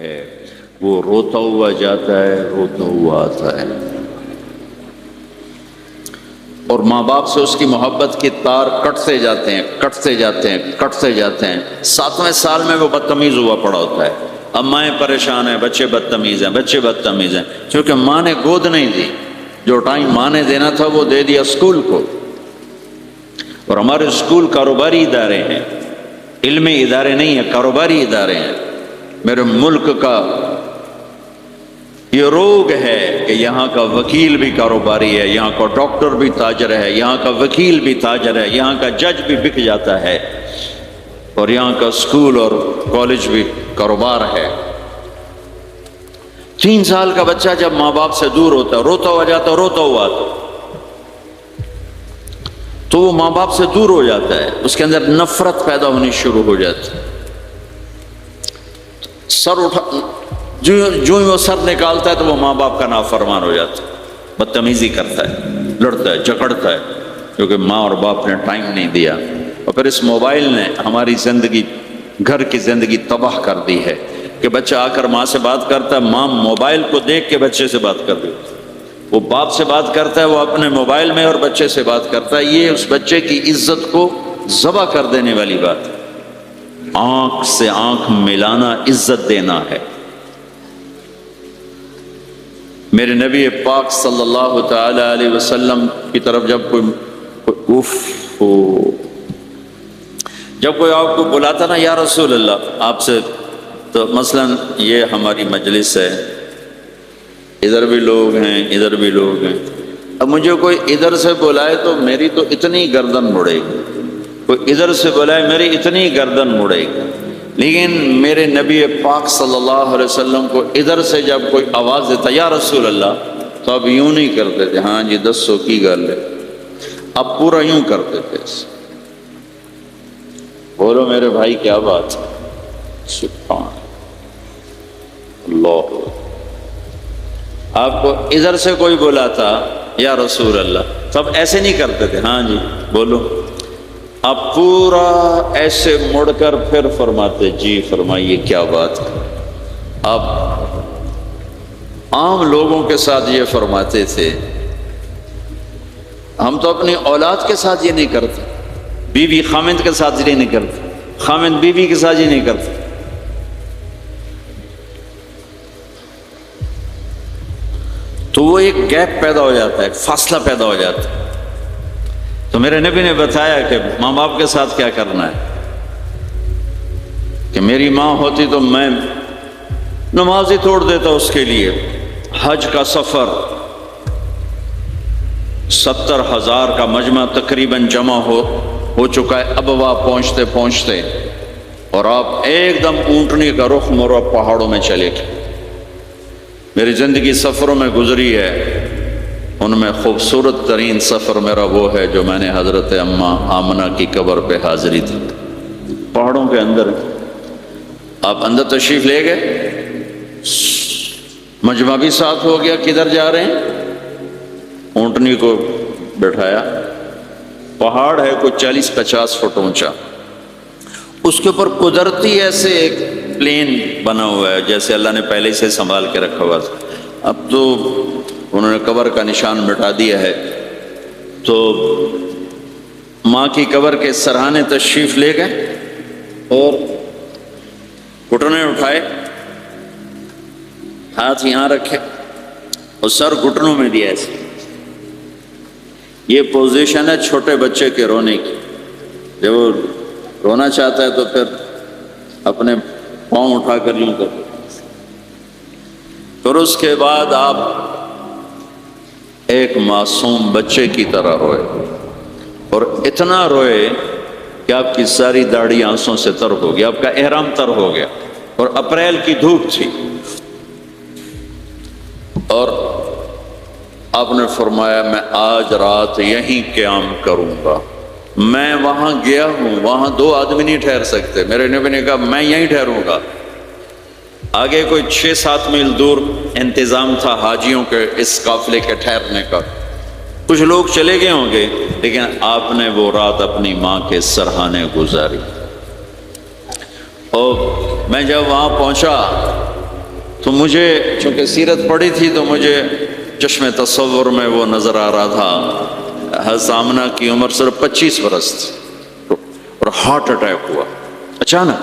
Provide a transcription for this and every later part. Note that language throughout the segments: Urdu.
ہے، وہ روتا ہوا جاتا ہے، روتا ہوا آتا ہے، اور ماں باپ سے اس کی محبت کے تار کٹتے جاتے ہیں، کٹتے جاتے ہیں، کٹتے جاتے ہیں۔ 7ویں سال میں وہ بدتمیز ہوا پڑا ہوتا ہے، اب مائیں پریشان ہیں، بچے بدتمیز ہیں، بچے بدتمیز ہیں، کیونکہ ماں نے گود نہیں دی، جو ٹائم ماں نے دینا تھا وہ دے دیا اسکول کو۔ اور ہمارے اسکول کاروباری ادارے ہیں، علمی ادارے نہیں ہیں، کاروباری ادارے ہیں۔ میرے ملک کا یہ روگ ہے کہ یہاں کا وکیل بھی کاروباری ہے، یہاں کا ڈاکٹر بھی تاجر ہے، یہاں کا وکیل بھی تاجر ہے، یہاں کا جج بھی بک جاتا ہے، اور یہاں کا اسکول اور کالج بھی کاروبار ہے۔ 3 سال کا بچہ جب ماں باپ سے دور ہوتا ہے، روتا ہوا جاتا ہے، روتا ہوا آتا ہے، تو وہ ماں باپ سے دور ہو جاتا ہے، اس کے اندر نفرت پیدا ہونی شروع ہو جاتی ہے۔ سر اٹھا جو ہی وہ سر نکالتا ہے تو وہ ماں باپ کا نافرمان ہو جاتا ہے، بدتمیزی کرتا ہے، لڑتا ہے، جھگڑتا ہے، کیونکہ ماں اور باپ نے ٹائم نہیں دیا۔ اور پھر اس موبائل نے ہماری زندگی، گھر کی زندگی تباہ کر دی ہے کہ بچہ آ کر ماں سے بات کرتا ہے، ماں موبائل کو دیکھ کے بچے سے بات کر دیتی ہے، وہ باپ سے بات کرتا ہے، وہ اپنے موبائل میں اور بچے سے بات کرتا ہے۔ یہ اس بچے کی عزت کو ذبح کر دینے والی بات ہے۔ آنکھ سے آنکھ ملانا عزت دینا ہے۔ میرے نبی پاک صلی اللہ تعالی علیہ وسلم کی طرف جب کوئی آپ کو بلاتا نا یا رسول اللہ آپ سے، تو مثلا یہ ہماری مجلس ہے، ادھر بھی لوگ ہیں، ادھر بھی لوگ ہیں، اب مجھے کوئی ادھر سے بلائے تو میری تو اتنی گردن مڑے گی، کوئی ادھر سے بلائے میری اتنی گردن مڑے گی، لیکن میرے نبی پاک صلی اللہ علیہ وسلم کو ادھر سے جب کوئی آواز دیتا یا رسول اللہ، تو اب یوں نہیں کرتے تھے، ہاں جی دسو کی گل ہے، اب پورا یوں کرتے تھے۔ بولو میرے بھائی کیا بات ہے، سبحان اللہ۔ آپ کو ادھر سے کوئی بلاتا یا رسول اللہ، تب ایسے نہیں کرتے تھے، ہاں جی بولو، اب پورا ایسے مڑ کر پھر فرماتے جی فرمائیے کیا بات ہے۔ اب عام لوگوں کے ساتھ یہ فرماتے تھے، ہم تو اپنی اولاد کے ساتھ یہ نہیں کرتے، بیوی خامند کے ساتھ یہ نہیں کرتے، خامند بیوی کے ساتھ یہ نہیں کرتے۔ تو وہ ایک گیپ پیدا ہو جاتا ہے، ایک فاصلہ پیدا ہو جاتا ہے۔ تو میرے نبی نے بتایا کہ ماں باپ کے ساتھ کیا کرنا ہے، کہ میری ماں ہوتی تو میں نماز ہی توڑ دیتا اس کے لیے۔ حج کا سفر 70,000 کا مجمع تقریباً جمع ہو چکا ہے ابوا پہنچتے پہنچتے، اور آپ ایک دم اونٹنی کا رخ موڑا پہاڑوں میں چلے گئے۔ میری زندگی سفروں میں گزری ہے، ان میں خوبصورت ترین سفر میرا وہ ہے جو میں نے حضرت اماں آمنہ کی قبر پہ حاضری دی، پہاڑوں کے اندر۔ آپ اندر تشریف لے گئے، مجمع بھی ساتھ ہو گیا، کدھر جا رہے ہیں؟ اونٹنی کو بٹھایا، پہاڑ ہے کوئی 40-50 فٹ اونچا، اس کے اوپر قدرتی ایسے ایک پلین بنا ہوا ہے جیسے اللہ نے پہلے سے سنبھال کے رکھا ہوا تھا۔ اب تو انہوں نے قبر کا نشان مٹا دیا ہے، تو ماں کی قبر کے سرہانے تشریف لے گئے اور گھٹنے اٹھائے، ہاتھ یہاں رکھے اور سر گھٹنوں میں دیا ایسے۔ یہ پوزیشن ہے چھوٹے بچے کے رونے کی، جب وہ رونا چاہتا ہے تو پھر اپنے پاؤں اٹھا کر یوں کرتے۔ پھر اس کے بعد آپ ایک معصوم بچے کی طرح روئے، اور اتنا روئے کہ آپ کی ساری داڑھی آنسوں سے تر ہو گیا، آپ کا احرام تر ہو گیا، اور اپریل کی دھوپ تھی، اور آپ نے فرمایا میں آج رات یہیں قیام کروں گا۔ میں وہاں گیا ہوں، وہاں 2 آدمی نہیں ٹھہر سکتے، میرے نبی نے کہا میں یہیں ٹھہروں گا۔ آگے کوئی 6-7 میل دور انتظام تھا حاجیوں کے اس قافلے کے ٹھہرنے کا، کچھ لوگ چلے گئے ہوں گے، لیکن آپ نے وہ رات اپنی ماں کے سرہانے گزاری۔ اور میں جب وہاں پہنچا تو مجھے چونکہ سیرت پڑھی تھی تو مجھے چشم تصور میں وہ نظر آ رہا تھا، حضرت آمنہ کی عمر صرف 25 برس تھی اور ہارٹ اٹیک ہوا اچانک،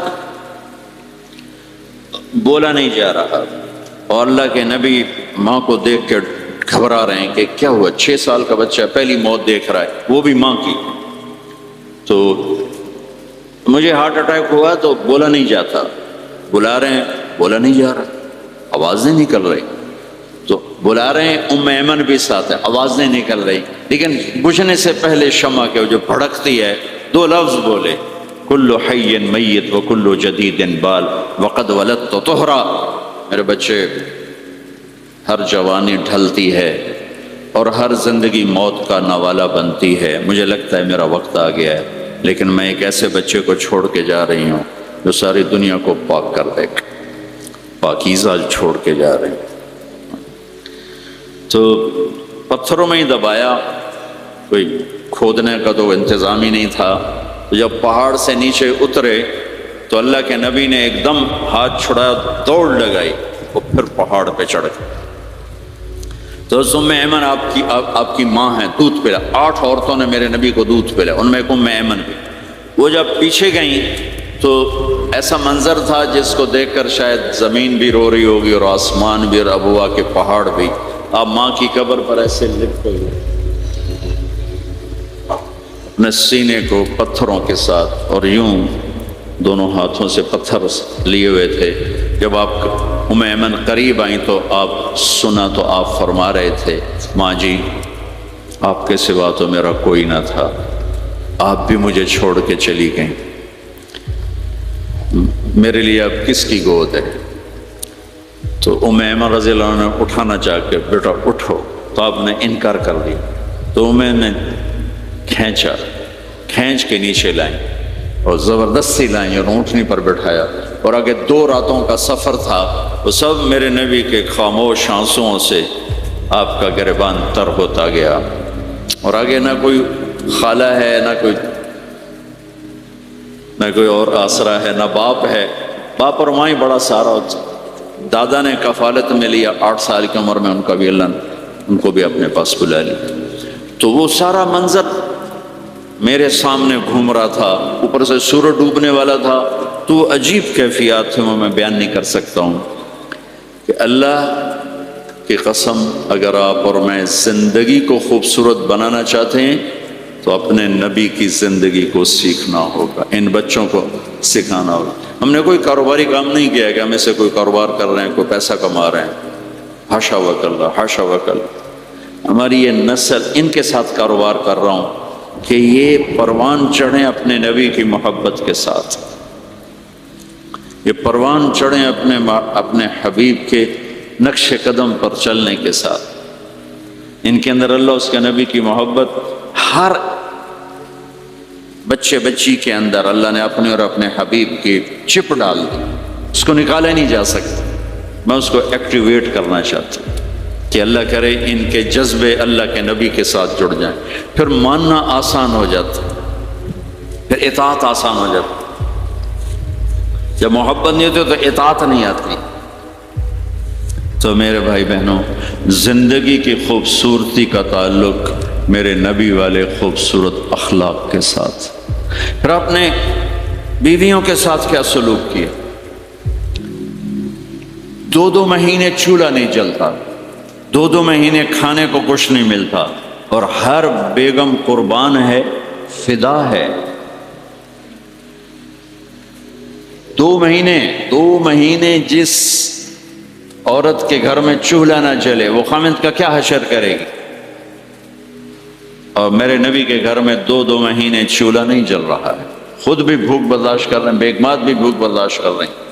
بولا نہیں جا رہا، اور اللہ کے نبی ماں کو دیکھ کے گھبرا رہے ہیں کہ کیا ہوا، 6 سال کا بچہ پہلی موت دیکھ رہا ہے، وہ بھی ماں کی۔ تو مجھے ہارٹ اٹیک ہوا تو بولا نہیں جاتا، بلا رہے ہیں بولا نہیں جا رہا، آواز نہیں نکل رہی، تو بلا رہے ہیں ام ایمن بھی ساتھ ہے، آواز نہیں نکل رہی، لیکن بجھنے سے پہلے شمع کے جو بھڑکتی ہے 2 لفظ بولے، کل حی میت و کل جدید بال وقد ولدت طہرا، میرے بچے ہر جوانی ڈھلتی ہے اور ہر زندگی موت کا نوالا بنتی ہے، مجھے لگتا ہے میرا وقت آ گیا ہے، لیکن میں ایک ایسے بچے کو چھوڑ کے جا رہی ہوں جو ساری دنیا کو پاک کر دے گا، پاکیزہ چھوڑ کے جا رہی ہوں۔ تو پتھروں میں ہی دبایا، کوئی کھودنے کا تو انتظام ہی نہیں تھا، جب پہاڑ سے نیچے اترے تو اللہ کے نبی نے ایک دم ہاتھ چھڑایا، دوڑ لگائی، وہ پھر پہاڑ پہ چڑھ گئے۔ تو ام ایمن آپ کی ماں ہے، دودھ پلا، 8 عورتوں نے میرے نبی کو دودھ پلا، ان میں ایک ام ایمن بھی۔ وہ جب پیچھے گئیں تو ایسا منظر تھا جس کو دیکھ کر شاید زمین بھی رو رہی ہوگی اور آسمان بھی اور ابوا کے پہاڑ بھی۔ آپ ماں کی قبر پر ایسے لپٹے ہوئے، اپنے سینے کو پتھروں کے ساتھ اور یوں دونوں ہاتھوں سے پتھر لیے ہوئے تھے۔ جب آپ ام ایمن قریب آئیں تو آپ سنا تو آپ فرما رہے تھے، ماں جی آپ کے سوا تو میرا کوئی نہ تھا، آپ بھی مجھے چھوڑ کے چلی گئیں، میرے لیے اب کس کی گود ہے؟ تو ام ایمن رضی اللہ عنہ نے اٹھانا چاہ کے، بیٹا اٹھو، تو آپ نے انکار کر دیا، تو ام نے کھینچ کے نیچے لائیں اور زبردستی لائیں اور اونٹنی پر بٹھایا، اور آگے 2 راتوں کا سفر تھا، وہ سب میرے نبی کے خاموش آنسوؤں سے آپ کا گریبان تر ہوتا گیا، اور آگے نہ کوئی خالہ ہے، نہ کوئی اور آسرا ہے، نہ باپ ہے، باپ اور ماں ہی بڑا سہارا ہوتا۔ دادا نے کفالت میں لیا، 8 سال کی عمر میں ان کا بھی اللہ نے ان کو بھی اپنے پاس بلا لیا۔ تو وہ سارا منظر میرے سامنے گھوم رہا تھا، اوپر سے سورج ڈوبنے والا تھا، تو وہ عجیب کیفیات تھے، وہ میں بیان نہیں کر سکتا ہوں کہ اللہ کی قسم اگر آپ اور میں زندگی کو خوبصورت بنانا چاہتے ہیں تو اپنے نبی کی زندگی کو سیکھنا ہوگا، ان بچوں کو سکھانا ہوگا۔ ہم نے کوئی کاروباری کام نہیں کیا کہ ہم سے کوئی کاروبار کر رہے ہیں، کوئی پیسہ کما رہے ہیں، حاشا وکلا حاشا وکلا۔ ہماری یہ نسل ان کے ساتھ کاروبار کر رہا ہوں کہ یہ پروان چڑھیں اپنے نبی کی محبت کے ساتھ، یہ پروان چڑھیں اپنے حبیب کے نقش قدم پر چلنے کے ساتھ۔ ان کے اندر اللہ اس کے نبی کی محبت، ہر بچے بچی کے اندر اللہ نے اپنے اور اپنے حبیب کی چپ ڈال دی، اس کو نکالا نہیں جا سکتا۔ میں اس کو ایکٹیویٹ کرنا چاہتا ہوں کہ اللہ کرے ان کے جذبے اللہ کے نبی کے ساتھ جڑ جائیں، پھر ماننا آسان ہو جاتا، پھر اطاعت آسان ہو جاتا۔ جب محبت نہیں ہوتی تو اطاعت نہیں آتی۔ تو میرے بھائی بہنوں، زندگی کی خوبصورتی کا تعلق میرے نبی والے خوبصورت اخلاق کے ساتھ۔ پھر اپنے بیویوں کے ساتھ کیا سلوک کیا؟ 2 مہینے چولہا نہیں جلتا، 2 مہینے کھانے کو کچھ نہیں ملتا، اور ہر بیگم قربان ہے، فدا ہے۔ 2 مہینے جس عورت کے گھر میں چولہا نہ جلے وہ خامد کا کیا حشر کرے گی؟ اور میرے نبی کے گھر میں 2 مہینے چولہا نہیں جل رہا ہے، خود بھی بھوک برداشت کر رہے ہیں، بیگمات بھی بھوک برداشت کر رہے ہیں۔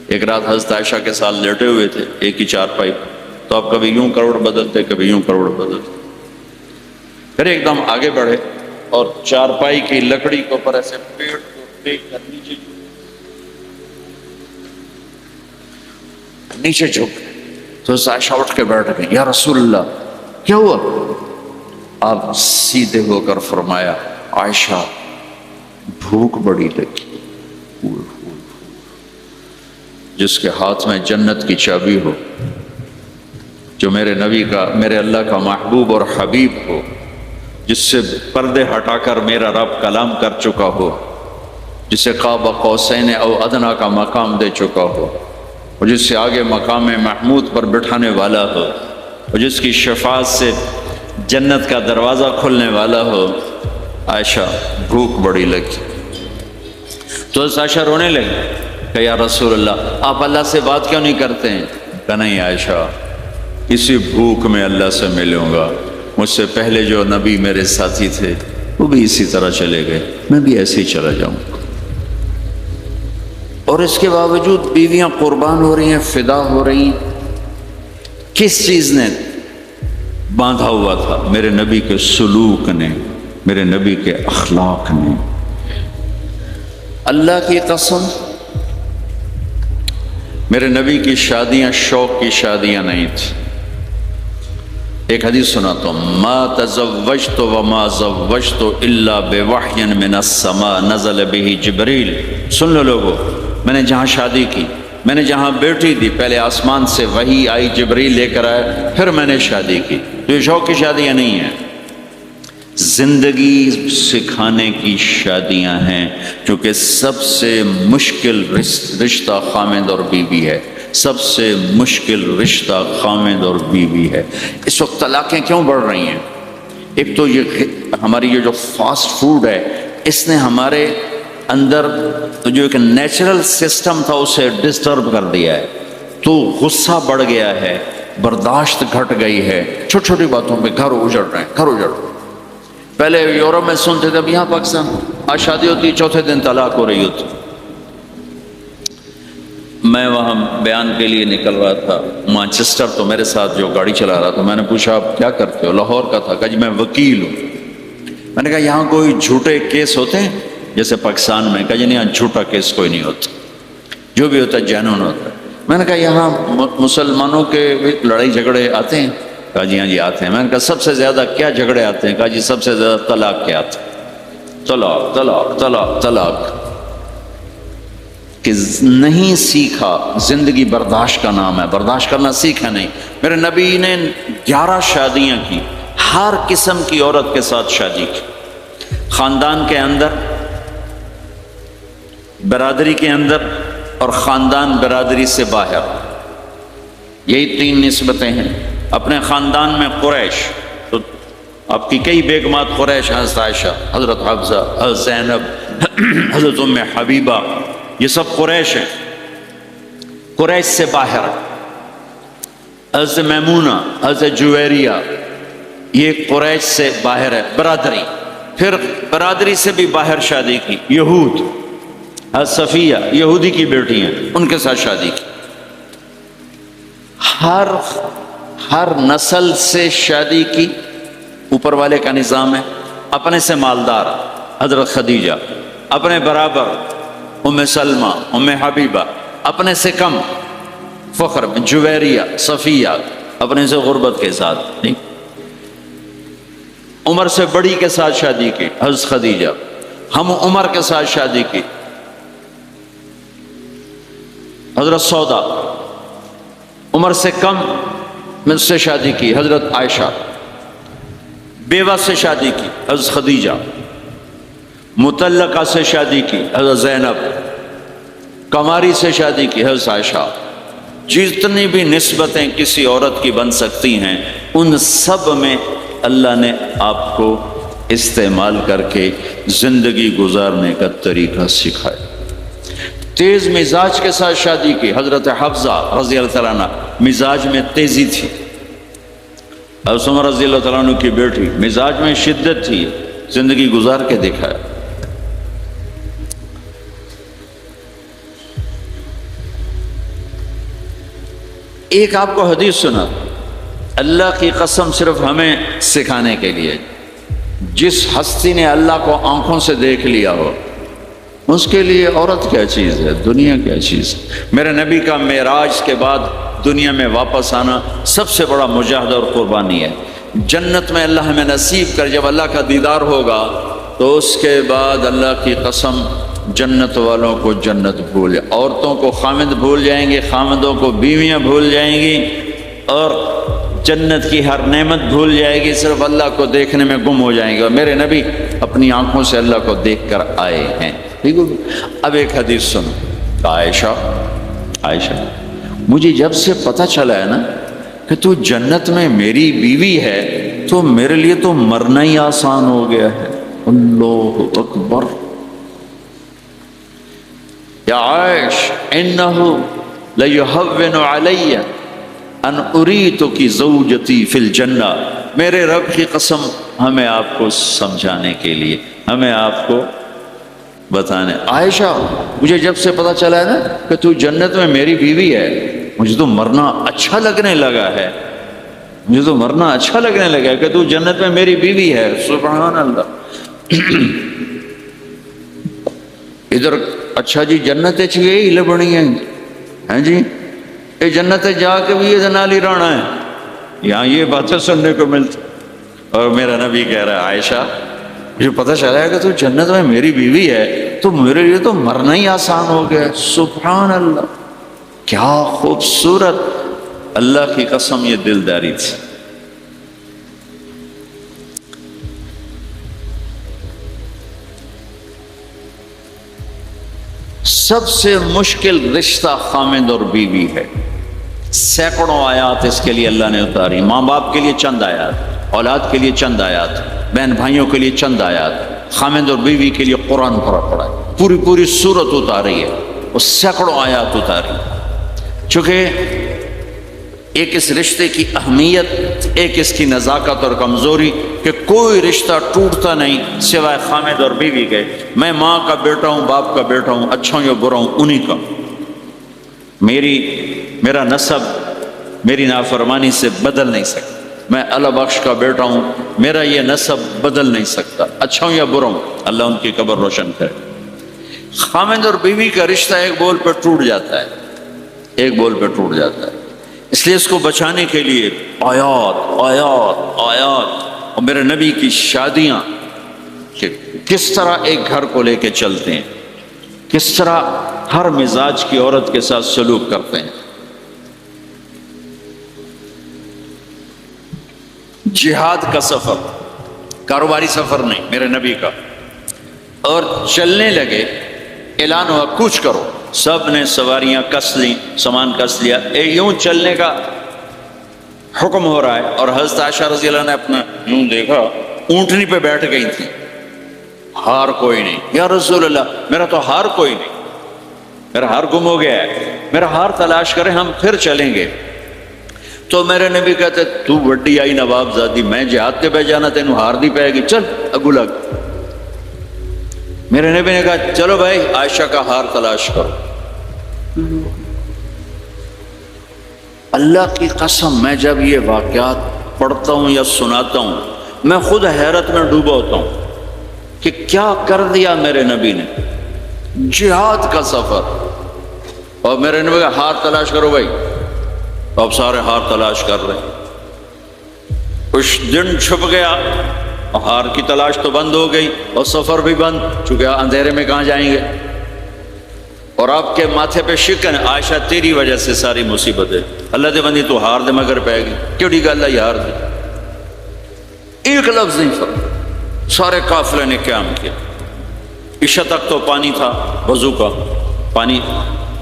ایک رات حضرت عائشہ کے ساتھ لیٹے ہوئے تھے ایک ہی چارپائی، تو آپ کبھی یوں کروڑ بدلتے کبھی یوں کروڑ بدلتے، پھر ایک دم آگے بڑھے اور چارپائی کی لکڑی کے اوپر ایسے پیڑ کو ٹیک کر نیچے جھک، تو عائشہ اٹھ کے بیٹھ گئی، یا رسول اللہ کیا ہوا؟ آپ سیدھے ہو کر فرمایا، عائشہ بھوک بڑی لگی، جس کے ہاتھ میں جنت کی چابی ہو، جو میرے نبی کا، میرے اللہ کا محبوب اور حبیب ہو، جس سے پردے ہٹا کر میرا رب کلام کر چکا ہو، جسے قاب قوسین او ادنیٰ کا مقام دے چکا ہو، اور جس سے آگے مقام محمود پر بٹھانے والا ہو، اور جس کی شفاعت سے جنت کا دروازہ کھلنے والا ہو۔ عائشہ بھوک بڑی لگی تو عائشہ رونے لگی کہ یا رسول اللہ آپ اللہ سے بات کیوں نہیں کرتے ہیں؟ کہا نہیں عائشہ، اسی بھوک میں اللہ سے ملوں گا، مجھ سے پہلے جو نبی میرے ساتھی تھے وہ بھی اسی طرح چلے گئے، میں بھی ایسے ہی چلا جاؤں گا۔ اور اس کے باوجود بیویاں قربان ہو رہی ہیں، فدا ہو رہی ہیں۔ کس چیز نے باندھا ہوا تھا؟ میرے نبی کے سلوک نے، میرے نبی کے اخلاق نے۔ اللہ کی قسم میرے نبی کی شادیاں شوق کی شادیاں نہیں تھیں۔ ایک حدیث سناتا ہوں، ما تزوجت وما زوجت الا بوحی من السماء نزل به جبریل۔ سن لو لوگو، میں نے جہاں شادی کی، میں نے جہاں بیٹی دی، پہلے آسمان سے وحی آئی، جبریل لے کر آئے، پھر میں نے شادی کی۔ تو یہ شوق کی شادیاں نہیں ہیں، زندگی سکھانے کی شادیاں ہیں، کیونکہ سب سے مشکل رشتہ خامد اور بیوی ہے، سب سے مشکل رشتہ خامد اور بیوی ہے۔ اس وقت طلاقیں کیوں بڑھ رہی ہیں؟ ایک تو یہ ہماری یہ جو فاسٹ فوڈ ہے، اس نے ہمارے اندر جو ایک نیچرل سسٹم تھا اسے ڈسٹرب کر دیا ہے، تو غصہ بڑھ گیا ہے، برداشت گھٹ گئی ہے، چھوٹی چھوٹی باتوں پہ گھر اجڑ رہے ہیں، گھر اجڑ رہے ہیں۔ پہلے یورپ میں سنتے تھے، اب یہاں پاکستان آج شادی ہوتی، چوتھے دن طلاق ہو رہی ہوتی۔ میں وہاں بیان کے لیے نکل رہا تھا مانچسٹر، تو میرے ساتھ جو گاڑی چلا رہا تھا، میں نے پوچھا آپ کیا کرتے ہو؟ لاہور کا تھا۔ کہا جی میں وکیل ہوں۔ میں نے کہا یہاں کوئی جھوٹے کیس ہوتے ہیں جیسے پاکستان میں؟ کہا جی نہیں، یہاں جھوٹا کیس کوئی نہیں ہوتا، جو بھی ہوتا ہے جینون ہوتا ہے۔ میں نے کہا یہاں مسلمانوں کے لڑائی جھگڑے آتے ہیں؟ کہا جی ہاں جی آتے ہیں۔ میں نے کہا سب سے زیادہ کیا جھگڑے آتے ہیں؟ کہا جی سب سے زیادہ طلاق کے آتے ہیں، طلاق طلاق طلاق طلاق۔ کہ نہیں سیکھا، زندگی برداشت کا نام ہے، برداشت کرنا سیکھا نہیں۔ میرے نبی نے 11 شادیاں کی، ہر قسم کی عورت کے ساتھ شادی کی، خاندان کے اندر، برادری کے اندر، اور خاندان برادری سے باہر۔ یہی 3 نسبتیں ہیں۔ اپنے خاندان میں قریش، تو آپ کی کئی بیگمات قریش، حضرت عائشہ، حضرت حفصہ، حضرت زینب، حضرت ام حبیبہ، یہ سب قریش ہیں۔ قریش سے باہر حضرت میمونہ، حضرت جویریہ، یہ قریش سے باہر ہے، برادری۔ پھر برادری سے بھی باہر شادی کی، یہود، حضرت صفیہ یہودی کی بیٹی ہیں، ان کے ساتھ شادی کی۔ ہر نسل سے شادی کی، اوپر والے کا نظام ہے۔ اپنے سے مالدار حضرت خدیجہ، اپنے برابر ام سلمہ، ام حبیبہ، اپنے سے کم فخر جویریہ، صفیہ، اپنے سے غربت کے ساتھ نہیں۔ عمر سے بڑی کے ساتھ شادی کی حضرت خدیجہ، ہم عمر کے ساتھ شادی کی حضرت سودا، عمر سے کم مجھ سے شادی کی حضرت عائشہ، بیوہ سے شادی کی حضرت خدیجہ، مطلقہ سے شادی کی حضرت زینب، کماری سے شادی کی حضرت عائشہ۔ جتنی بھی نسبتیں کسی عورت کی بن سکتی ہیں، ان سب میں اللہ نے آپ کو استعمال کر کے زندگی گزارنے کا طریقہ سکھایا۔ تیز مزاج کے ساتھ شادی کی حضرت حفصہ رضی اللہ تعالیٰ عنہ، مزاج میں تیزی تھی۔ حضرت عمر رضی اللہ تعالیٰ عنہ کی بیٹی، مزاج میں شدت تھی، زندگی گزار کے دکھایا۔ ایک آپ کو حدیث سنا، اللہ کی قسم صرف ہمیں سکھانے کے لیے، جس ہستی نے اللہ کو آنکھوں سے دیکھ لیا ہو، اس کے لیے عورت کیا چیز ہے، دنیا کیا چیز ہے۔ میرے نبی کا معراج کے بعد دنیا میں واپس آنا سب سے بڑا مجاہدہ اور قربانی ہے۔ جنت میں اللہ ہمیں نصیب کر، جب اللہ کا دیدار ہوگا تو اس کے بعد اللہ کی قسم جنت والوں کو جنت بھول جائے، عورتوں کو خامد بھول جائیں گے، خامدوں کو بیویاں بھول جائیں گی، اور جنت کی ہر نعمت بھول جائے گی، صرف اللہ کو دیکھنے میں گم ہو جائیں گے۔ اور میرے نبی اپنی آنکھوں سے اللہ کو دیکھ کر آئے ہیں۔ ٹھیک ہے، اب ایک حدیث سنو، عائشہ مجھے جب سے پتہ چلا ہے نا کہ تو جنت میں میری بیوی ہے، تو میرے لیے تو مرنا ہی آسان ہو گیا ہے۔ اللہ اکبر۔ یا عائش انہ لیہون علی ان اریتک زوجتی فی الجنہ، میرے رب کی قسم، ہمیں آپ کو سمجھانے کے لیے، ہمیں آپ کو بتانے، عائشہ مجھے جب سے پتہ چلا ہے نا کہ تو جنت میں میری بیوی ہے، مجھے تو مرنا اچھا لگنے لگا ہے، مجھے تو مرنا اچھا لگنے لگا ہے کہ تو جنت میں میری بیوی ہے۔ سبحان اللہ۔ ادھر اچھا جی جنت چی لبنی ہے، ہیں جی یہ جنت جا کے بھی یہ نالی رانا ہے، یہاں یہ باتیں سننے کو ملتی۔ اور میرا نبی کہہ رہا ہے عائشہ مجھے پتہ چلا ہے کہ تو جنت میں میری بیوی ہے، تو میرے لیے تو مرنا ہی آسان ہو گیا۔ سبحان اللہ، کیا خوبصورت، اللہ کی قسم یہ دلداری تھی۔ سب سے مشکل رشتہ خامد اور بیوی ہے، سینکڑوں آیات اس کے لیے اللہ نے اتاری، ماں باپ کے لیے چند آیات، اولاد کے لیے چند آیات، بہن بھائیوں کے لیے چند آیات، خامد اور بیوی کے لیے قرآن پڑھا ہے، پوری سورت اتاری ہے، اور سینکڑوں آیات اتاری، چونکہ ایک اس رشتے کی اہمیت، ایک اس کی نزاکت اور کمزوری کہ کوئی رشتہ ٹوٹتا نہیں سوائے خامد اور بیوی کے۔ میں ماں کا بیٹا ہوں، باپ کا بیٹا ہوں، اچھا ہوں یا برا ہوں، انہی کا، میرا نسب میری نافرمانی سے بدل نہیں سکتا، میں اللہ بخش کا بیٹا ہوں، میرا یہ نسب بدل نہیں سکتا، اچھا ہوں یا برا ہوں، اللہ ان کی قبر روشن کرے۔ خامد اور بیوی کا رشتہ ایک بول پہ ٹوٹ جاتا ہے، ایک بول پہ ٹوٹ جاتا ہے، اس لیے اس کو بچانے کے لیے آیات آیات آیات، اور میرے نبی کی شادیاں کہ کس طرح ایک گھر کو لے کے چلتے ہیں، کس طرح ہر مزاج کی عورت کے ساتھ سلوک کرتے ہیں۔ جہاد کا سفر، کاروباری سفر نہیں، میرے نبی کا، اور چلنے لگے، اعلان ہوا کوچ کرو، سب نے سواریاں کس لیں، سامان کس لیا، یوں چلنے کا حکم ہو رہا ہے، اور حضرت عائشہ رضی اللہ نے اپنا یوں دیکھا، اونٹنی پہ بیٹھ گئی تھی، ہار کوئی نہیں، یا رسول اللہ میرا تو ہار کوئی نہیں، میرا ہار گم ہو گیا ہے، میرا ہار تلاش کریں، ہم پھر چلیں گے۔ تو میرے نبی کہتے تو وڈی آئی نواب زادی، میں جہاد کے پہ جانا، تینوں ہار دی پائے گی، چل اگو لگ۔ میرے نبی نے کہا چلو بھائی عائشہ کا ہار تلاش کرو۔ اللہ کی قسم میں جب یہ واقعات پڑھتا ہوں یا سناتا ہوں، میں خود حیرت میں ڈوبا ہوتا ہوں کہ کیا کر دیا میرے نبی نے، جہاد کا سفر، اور میرے نبی کا ہار تلاش کرو بھائی، اب سارے ہار تلاش کر رہے ہیں۔ کچھ دن چھپ گیا، ہار کی تلاش تو بند ہو گئی، اور سفر بھی بند، چونکہ اندھیرے میں کہاں جائیں گے، اور آپ کے ماتھے پہ شکن، عائشہ تیری وجہ سے ساری مصیبت ہے، اللہ دے بندی تو ہار دے مگر پائے گی، کیڑی گل ہے یہ ہار دی، ایک لفظ نہیں فرق، سارے قافلے نے قیام کیا۔ عشاء تک تو پانی تھا، وضو کا پانی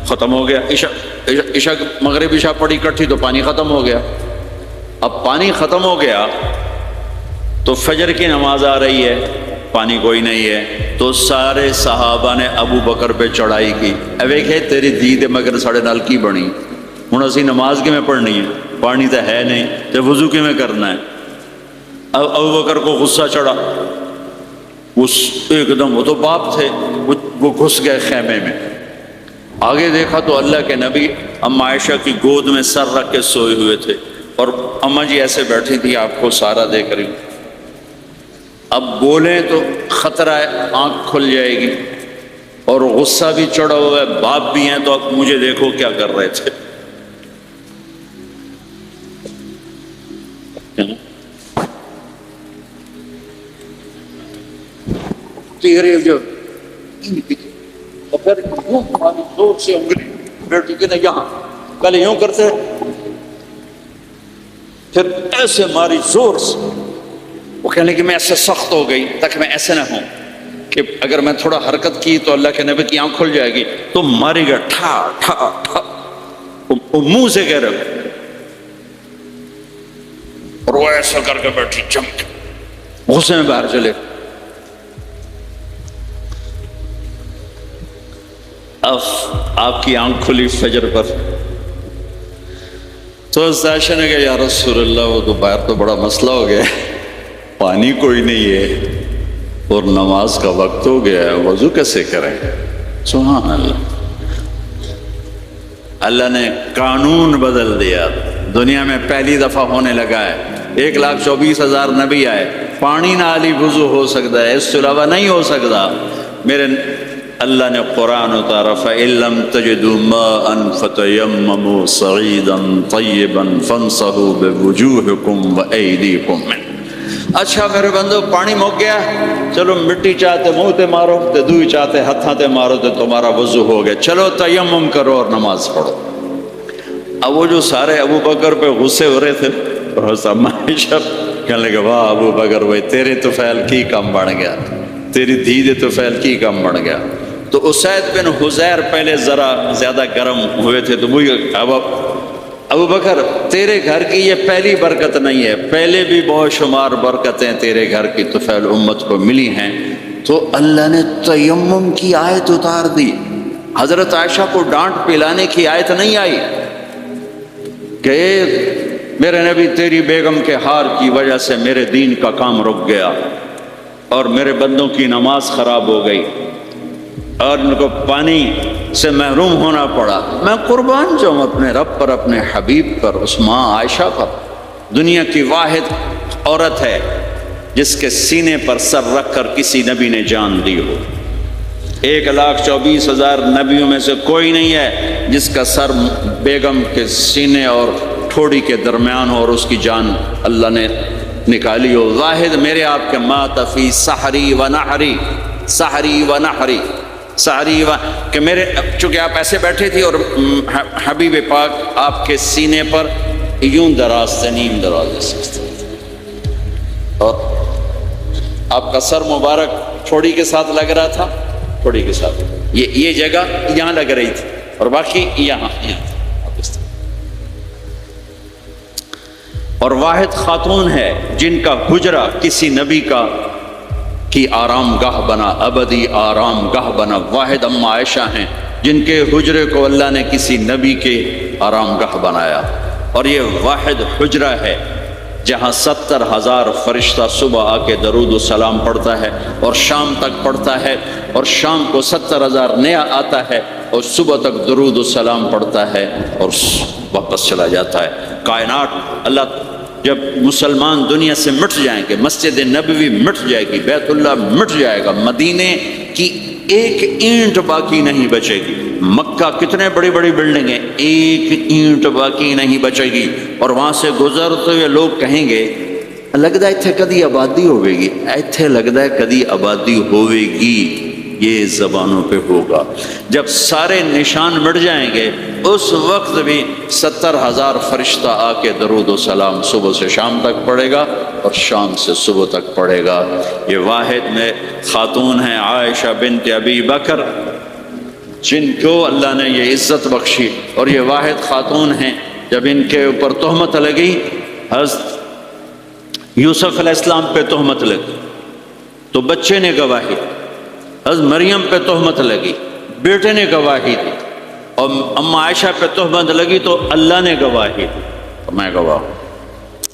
ختم ہو گیا، عشاء مغرب عشاء پڑی کٹھی تو پانی ختم ہو گیا، اب پانی ختم ہو گیا تو فجر کی نماز آ رہی ہے، پانی کوئی نہیں ہے، تو سارے صحابہ نے ابو بکر پہ چڑھائی کی، ویکھے تیری دید مگر ساڑے نال کی بنی، ہن اسی نماز کی میں پڑھنی ہے، پانی تو ہے نہیں تو وضو کی میں کرنا ہے۔ اب ابو بکر کو غصہ چڑھا، اس ایک دم، وہ تو باپ تھے، وہ گھس گئے خیمے میں، آگے دیکھا تو اللہ کے نبی اماں عائشہ کی گود میں سر رکھ کے سوئے ہوئے تھے، اور اماں جی ایسے بیٹھی تھی، آپ کو سارا دیکھ رہی، اب بولیں تو خطرہ ہے آنکھ کھل جائے گی، اور غصہ بھی چڑھا ہوا ہے، باپ بھی ہیں، تو اب مجھے دیکھو کیا کر رہے تھے۔ تیرے جو پھر یوں ہماری زور سے انگلی بیٹی کے نا یہاں پہلے یوں کرتے پھر ایسے ماری زور سے. وہ کہنے کہ میں ایسے سخت ہو گئی تاکہ میں ایسے نہ ہوں کہ اگر میں تھوڑا حرکت کی تو اللہ کے نبی کی آنکھ کھل جائے گی. تو ماری گا ٹھا ٹھا ٹھا, وہ منہ سے کہہ رہے اور وہ ایسا کر کے بیٹھی چمک غصے میں باہر چلے. اب آپ کی آنکھ کھلی فجر پر تو عائشہ نے کہا یا رسول اللہ وہ تو باہر تو بڑا مسئلہ ہو گیا ہے, پانی کوئی نہیں ہے اور نماز کا وقت ہو گیا ہے, وضو کیسے کریں؟ سبحان اللہ, اللہ نے قانون بدل دیا. دنیا میں پہلی دفعہ ہونے لگا ہے 1,24,000 نبی آئے, پانی نہ علی وضو ہو سکتا ہے, اس کے علاوہ نہیں ہو سکتا. میرے اللہ نے قرآن اتارا فَإِن لَّمْ تَجِدُوا مَاءً فَتَيَمَّمُوا صَعِيدًا طَيِّبًا فَامْسَحُوا بِوُجُوهِكُمْ وَأَيْدِيكُمْ مِنْهُ. اچھا میرے بندو پانی مک گیا, چلو مٹی چاہتے منہ تے مارو تے دوئی چاہتے ہتھاں تے مارو تے تمہارا وضو ہو گیا, چلو تیمم کرو اور نماز پڑھو. اب وہ جو سارے ابو بکر پہ غصے ہو رہے تھے عائشہ کہنے لگے واہ ابو بکر بھائی تیرے تو فعل کی کم بڑھ گیا, تیری دھی دے تو فعل کی کم بڑھ گیا. تو اسید بن حذیر پہلے ذرا زیادہ گرم ہوئے تھے. تو وہی ابو بکر تیرے گھر کی یہ پہلی برکت نہیں ہے, پہلے بھی بہت شمار برکتیں تیرے گھر کی طفیل امت کو ملی ہیں. تو اللہ نے تیمم کی آیت اتار دی. حضرت عائشہ کو ڈانٹ پلانے کی آیت نہیں آئی کہ میرے نبی تیری بیگم کے ہار کی وجہ سے میرے دین کا کام رک گیا اور میرے بندوں کی نماز خراب ہو گئی اور ان کو پانی سے محروم ہونا پڑا. میں قربان جاؤں اپنے رب پر, اپنے حبیب پر, اس ماں عائشہ پر. دنیا کی واحد عورت ہے جس کے سینے پر سر رکھ کر کسی نبی نے جان دی ہو. 1,24,000 نبیوں میں سے کوئی نہیں ہے جس کا سر بیگم کے سینے اور ٹھوڑی کے درمیان ہو اور اس کی جان اللہ نے نکالی ہو. واحد میرے آپ کے مات فی سحری و نحری, سحری و نحری, سحری و کہ میرے چونکہ آپ ایسے بیٹھے تھی اور حبیب پاک آپ کے سینے پر یوں دراز سے نیم دراز سے اور آپ کا سر مبارک ٹھوڑی کے ساتھ لگ رہا تھا, ٹھوڑی کے ساتھ یہ جگہ یہاں لگ رہی تھی اور باقی یہاں اور واحد خاتون ہے جن کا حجرہ کسی نبی کی آرام گاہ بنا, ابدی آرام گاہ بنا. واحد اما عائشہ ہیں جن کے حجرے کو اللہ نے کسی نبی کے آرام گاہ بنایا. اور یہ واحد حجرہ ہے جہاں 70,000 فرشتہ صبح آ کے درود و سلام پڑھتا ہے اور شام تک پڑھتا ہے, اور شام کو 70,000 نیا آتا ہے اور صبح تک درود و سلام پڑھتا ہے اور واپس چلا جاتا ہے. کائنات اللہ جب مسلمان دنیا سے مٹ جائیں گے, مسجد نبوی مٹ جائے گی, بیت اللہ مٹ جائے گا, مدینے کی ایک اینٹ باقی نہیں بچے گی. مکہ کتنے بڑی بڑی بلڈنگیں, ایک اینٹ باقی نہیں بچے گی. اور وہاں سے گزرتے ہوئے لوگ کہیں گے لگتا ہے اتھے کدی آبادی ہوئے گی, ایتھے لگتا ہے کدی آبادی ہوئے گی. یہ زبانوں پہ ہوگا. جب سارے نشان مٹ جائیں گے اس وقت بھی 70,000 فرشتہ آ کے درود و سلام صبح سے شام تک پڑھے گا اور شام سے صبح تک پڑھے گا. یہ واحد میں خاتون ہیں عائشہ بنت ابی بکر جن کو اللہ نے یہ عزت بخشی. اور یہ واحد خاتون ہیں جب ان کے اوپر تہمت لگی, حضرت یوسف علیہ السلام پہ تہمت لگی تو بچے نے گواہی, حضرت مریم پہ تہمت لگی بیٹے نے گواہی دی, اور اما عائشہ پہ تہمت لگی تو اللہ نے گواہی دی. میں گواہ ہوں,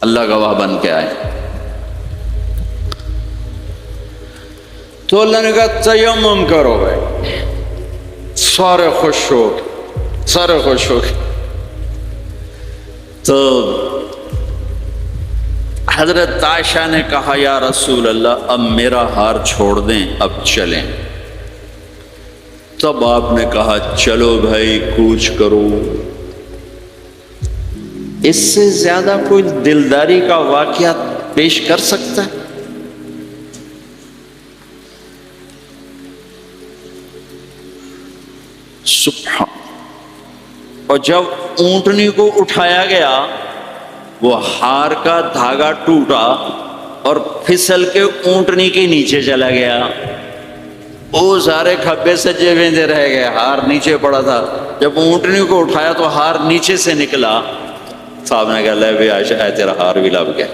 اللہ گواہ بن کے آئے. تو اللہ نے کہا تیمم کرو بھائی. سارے خوش ہو گئے. تو حضرت عائشہ نے کہا یا رسول اللہ اب میرا ہار چھوڑ دیں, اب چلیں. تب آپ نے کہا چلو بھائی کوچ کرو. اس سے زیادہ کوئی دلداری کا واقعہ پیش کر سکتا ہے؟ اور جب اونٹنی کو اٹھایا گیا وہ ہار کا دھاگا ٹوٹا اور پھسل کے اونٹنی کے نیچے چلا گیا. وہ سارے کھبے سجے ویندے رہ گئے، ہار نیچے پڑا تھا. جب اونٹنی کو اٹھایا تو ہار نیچے سے نکلا. صاحب نے کہا لے بھی عائشہ تیرا ہار بھی لب گیا.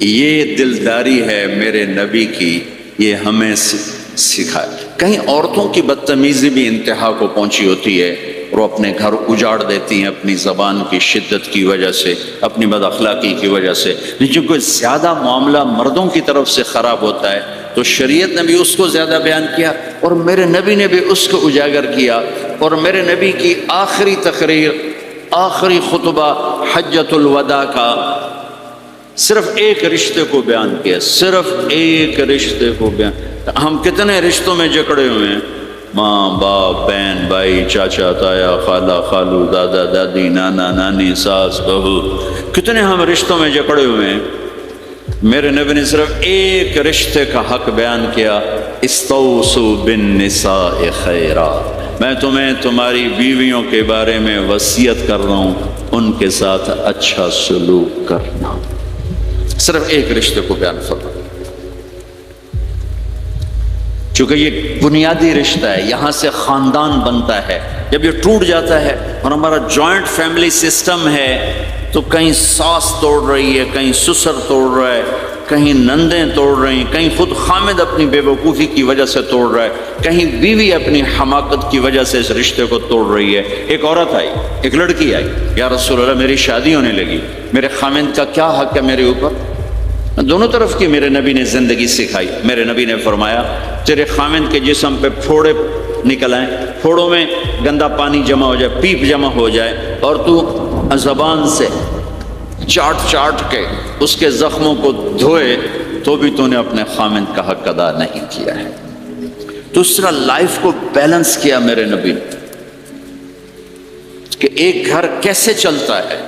یہ دلداری ہے میرے نبی کی، یہ ہمیں سکھائے. کہیں عورتوں کی بدتمیزی بھی انتہا کو پہنچی ہوتی ہے اور وہ اپنے گھر اجاڑ دیتی ہیں اپنی زبان کی شدت کی وجہ سے، اپنی بد اخلاقی کی وجہ سے. لیکن کوئی زیادہ معاملہ مردوں کی طرف سے خراب ہوتا ہے تو شریعت نے بھی اس کو زیادہ بیان کیا اور میرے نبی نے بھی اس کو اجاگر کیا. اور میرے نبی کی آخری تقریر، آخری خطبہ حجۃ الوداع کا صرف ایک رشتے کو بیان کیا، صرف ایک رشتے کو بیان. ہم کتنے رشتوں میں جکڑے ہوئے ہیں، ماں باپ، بہن بھائی، چاچا تایا، خالہ خالو، دادا دادی، نانا نانی، ساس بہو، کتنے ہم رشتوں میں جکڑے ہوئے ہیں. میرے نبی نے صرف ایک رشتے کا حق بیان کیا، استوصوا بالنساء خیرا. میں تمہیں تمہاری بیویوں کے بارے میں وصیت کر رہا ہوں، ان کے ساتھ اچھا سلوک کرنا. صرف ایک رشتے کو بیان فرمایا چونکہ یہ بنیادی رشتہ ہے، یہاں سے خاندان بنتا ہے. جب یہ ٹوٹ جاتا ہے اور ہمارا جوائنٹ فیملی سسٹم ہے تو کہیں ساس توڑ رہی ہے، کہیں سسر توڑ رہا ہے، کہیں نندیں توڑ رہی ہیں، کہیں خود خامد اپنی بے وقوفی کی وجہ سے توڑ رہا ہے، کہیں بیوی اپنی حماقت کی وجہ سے اس رشتے کو توڑ رہی ہے. ایک عورت آئی، ایک لڑکی آئی، یا رسول اللہ میری شادی ہونے لگی، میرے خامد کا کیا حق ہے میرے اوپر؟ دونوں طرف کی میرے نبی نے زندگی سکھائی. میرے نبی نے فرمایا تیرے خامد کے جسم پہ پھوڑے نکل آئیں، پھوڑوں میں گندا پانی جمع ہو جائے، پیپ جمع ہو جائے، اور تو زبان سے چاٹ چاٹ کے اس کے زخموں کو دھوئے تو بھی تو نے اپنے خامد کا حق ادا نہیں کیا ہے. تو اس طرح لائف کو بیلنس کیا میرے نبی نے کہ ایک گھر کیسے چلتا ہے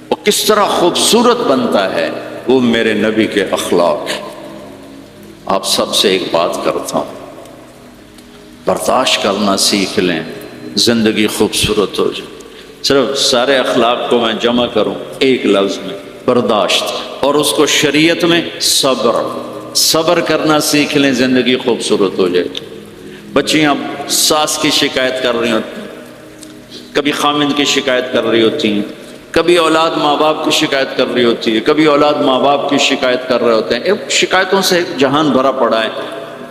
اور کس طرح خوبصورت بنتا ہے، وہ میرے نبی کے اخلاق. آپ سب سے ایک بات کرتا ہوں، برداشت کرنا سیکھ لیں، زندگی خوبصورت ہو جائے. صرف سارے اخلاق کو میں جمع کروں ایک لفظ میں، برداشت، اور اس کو شریعت میں صبر. صبر کرنا سیکھ لیں، زندگی خوبصورت ہو جائے. بچیاں ساس کی شکایت کر رہی ہوتی ہیں، کبھی خامد کی شکایت کر رہی ہوتی ہیں، کبھی اولاد ماں باپ کی شکایت کر رہی ہوتی ہے، کبھی اولاد ماں باپ کی شکایت کر رہے ہوتے ہیں. شکایتوں سے جہان بھرا پڑا ہے.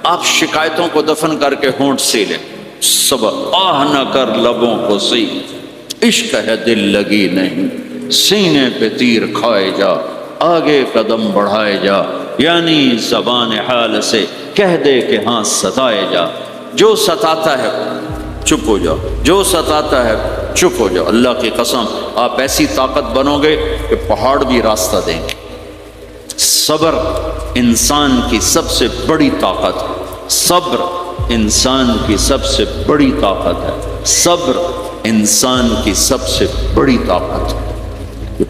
آپ شکایتوں کو دفن کر کے ہونٹ سی لیں. صبر، آہ نہ کر لبوں کو سی، عشق ہے دل لگی نہیں، سینے پہ تیر کھائے جا، آگے قدم بڑھائے جا، یعنی زبان حال سے کہہ دے کہ ہاں ستائے جا. جو ستاتا ہے چپ ہو جاؤ، جو ستاتا ہے چپ ہو جاؤ. اللہ کی قسم آپ ایسی طاقت بنو گے کہ پہاڑ بھی راستہ دیں گے. صبر انسان کی سب سے بڑی طاقت ہے. صبر انسان کی سب سے بڑی طاقت ہے. صبر انسان کی سب سے بڑی طاقت ہے.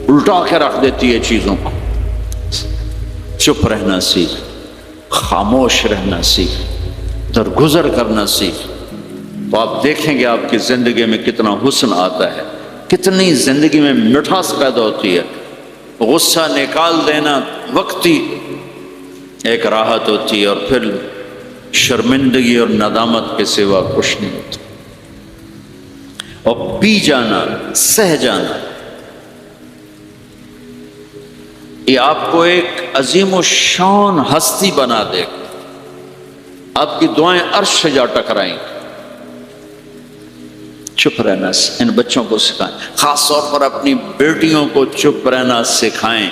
الٹا کے رکھ دیتی ہے چیزوں کو. چپ رہنا سیکھ، خاموش رہنا سیکھ، درگزر کرنا سیکھ، تو آپ دیکھیں گے آپ کی زندگی میں کتنا حسن آتا ہے، کتنی زندگی میں مٹھاس پیدا ہوتی ہے. غصہ نکال دینا وقتی ایک راحت ہوتی ہے، اور پھر شرمندگی اور ندامت کے سوا کچھ نہیں ہوتا. اور پی جانا، سہ جانا، یہ آپ کو ایک عظیم و شان ہستی بنا دے گا. آپ کی دعائیں عرش سے جا ٹکرائیں. چپ رہنا ان بچوں کو سکھائیں، خاص طور پر اپنی بیٹیوں کو چپ رہنا سکھائیں.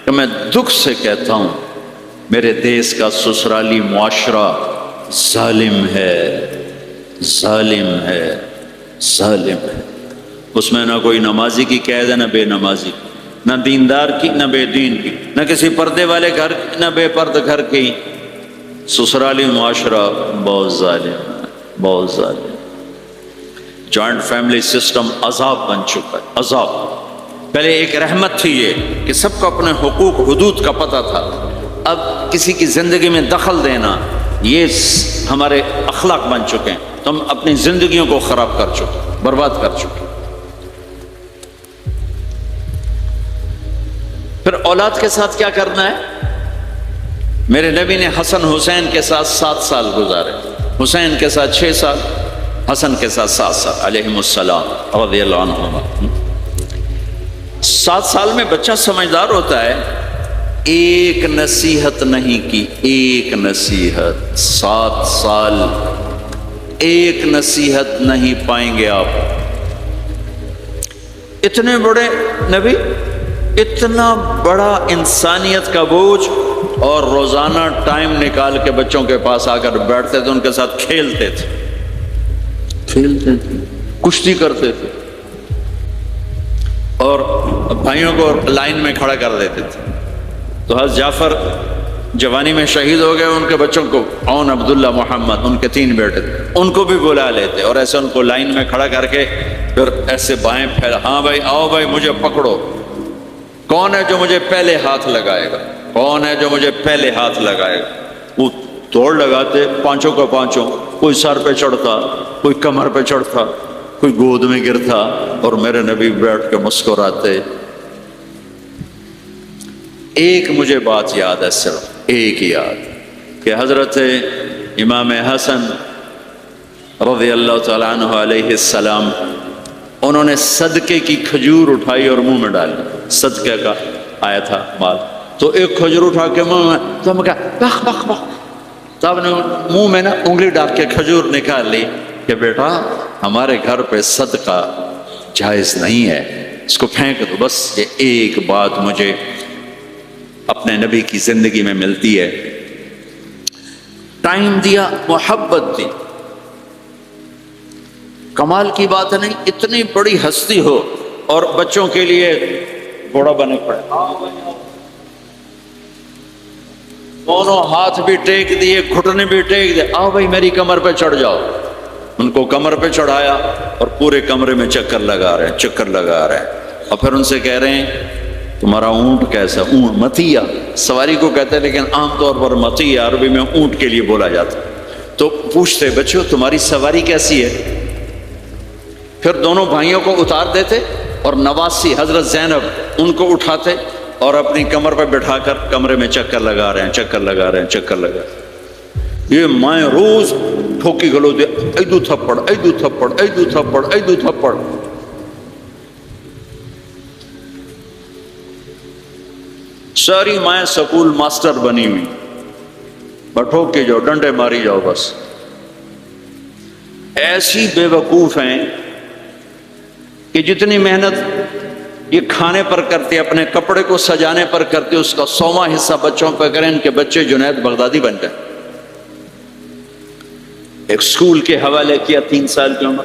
کہ میں دکھ سے کہتا ہوں میرے دیس کا سسرالی معاشرہ ظالم ہے، ظالم ہے، ظالم ہے. اس میں نہ کوئی نمازی کی قید ہے، نہ بے نمازی، نہ دیندار کی، نہ بے دین کی، نہ کسی پردے والے گھر کی، نہ بے پرد گھر کی. سسرالی معاشرہ بہت ظالم ہے، بہت ظالم. جوائنٹ فیملی سسٹم عذاب بن چکا ہے، عذاب. پہلے ایک رحمت تھی یہ کہ سب کو اپنے حقوق حدود کا پتہ تھا. اب کسی کی زندگی میں دخل دینا یہ ہمارے اخلاق بن چکے ہیں. تم اپنی زندگیوں کو خراب کر چکے، برباد کر چکے۔ پھر اولاد کے ساتھ کیا کرنا ہے؟ میرے نبی نے حسن حسین کے ساتھ 7 سال گزارے، حسین کے ساتھ 6 سال، حسن کے ساتھ 7 سال علیہم السلام رضی اللہ عنہما۔ 7 سال میں بچہ سمجھدار ہوتا ہے، ایک نصیحت نہیں کی، ایک نصیحت 7 سال ایک نصیحت نہیں پائیں گے آپ۔ اتنے بڑے نبی، اتنا بڑا انسانیت کا بوجھ، اور روزانہ ٹائم نکال کے بچوں کے پاس آ کر بیٹھتے تھے، ان کے ساتھ کھیلتے تھے، کشتی کرتے تھے، اور بھائیوں کو لائن میں کھڑا کر دیتے تھے۔ تو حضرت جعفر جوانی میں شہید ہو گئے، ان کے بچوں کو، عون، عبداللہ، محمد، ان کے 3 بیٹے تھے، ان کو بھی بلا لیتے اور ایسے ان کو لائن میں کھڑا کر کے پھر ایسے بائیں پھیلا، ہاں بھائی آؤ بھائی مجھے پکڑو، کون ہے جو مجھے پہلے ہاتھ لگائے گا، کون ہے جو مجھے پہلے ہاتھ لگائے گا۔ وہ دوڑ لگاتے، پانچوں کا پانچوں، کوئی سر پہ چڑھتا، کوئی کمر پہ چڑھتا، کوئی گود میں گرتا، اور میرے نبی بیٹھ کے مسکراتے۔ ایک مجھے بات یاد ہے، صرف ایک یاد، کہ حضرت امام حسن رضی اللہ تعالیٰ عنہ علیہ السلام، انہوں نے صدقے کی کھجور اٹھائی اور منہ میں ڈالی، صدقے کا آیا تھا مال، تو ایک کھجور اٹھا کے منہ میں، تو ہم کہا بخ بخ بخ، تو آپ نے منہ میں نا انگلی ڈال کے کھجور نکال لی کہ بیٹا ہمارے گھر پہ صدقہ جائز نہیں ہے، اس کو پھینک دو۔ بس یہ ایک بات مجھے اپنے نبی کی زندگی میں ملتی ہے، ٹائم دیا، محبت دی۔ کمال کی بات نہیں، اتنی بڑی ہستی ہو اور بچوں کے لیے گھوڑا بنے پڑے، دونوں ہاتھ بھی ٹیک دیے، گھٹنے بھی ٹیک دیے، آؤ بھائی میری کمر پہ چڑھ جاؤ۔ ان کو کمر پہ چڑھایا اور پورے کمرے میں چکر لگا رہے ہیں، چکر لگا رہے ہیں، اور پھر ان سے کہہ رہے ہیں تمہارا اونٹ کیسا؟ اونٹ مطیہ سواری کو کہتے ہیں، لیکن عام طور پر مطیہ عربی میں اونٹ کے لیے بولا جاتا۔ تو پوچھتے بچوں تمہاری سواری کیسی ہے؟ پھر دونوں بھائیوں کو اتار دیتے اور نواسی حضرت زینب ان کو اٹھاتے اور اپنی کمر پہ بٹھا کر کمرے میں چکر لگا رہے ہیں، چکر لگا رہے ہیں، چکر لگا رہے ہیں۔ یہ مائیں روز ٹھوکی گلو دے، ایدو تھپڑ، ایدو تھپڑ، ایدو تھپڑ، ایدو تھپڑ۔ ساری مائیں سکول ماسٹر بنی ہوئی، بٹھوک کے جاؤ، ڈنڈے ماری جاؤ، بس ایسی بے وقوف ہیں کہ جتنی محنت یہ کھانے پر کرتے، اپنے کپڑے کو سجانے پر کرتے، اس کا 100واں حصہ بچوں پہ کریں، ان کے بچے جنید بغدادی بن جائیں۔ ایک سکول کے حوالے کیا 3 سال کی عمر،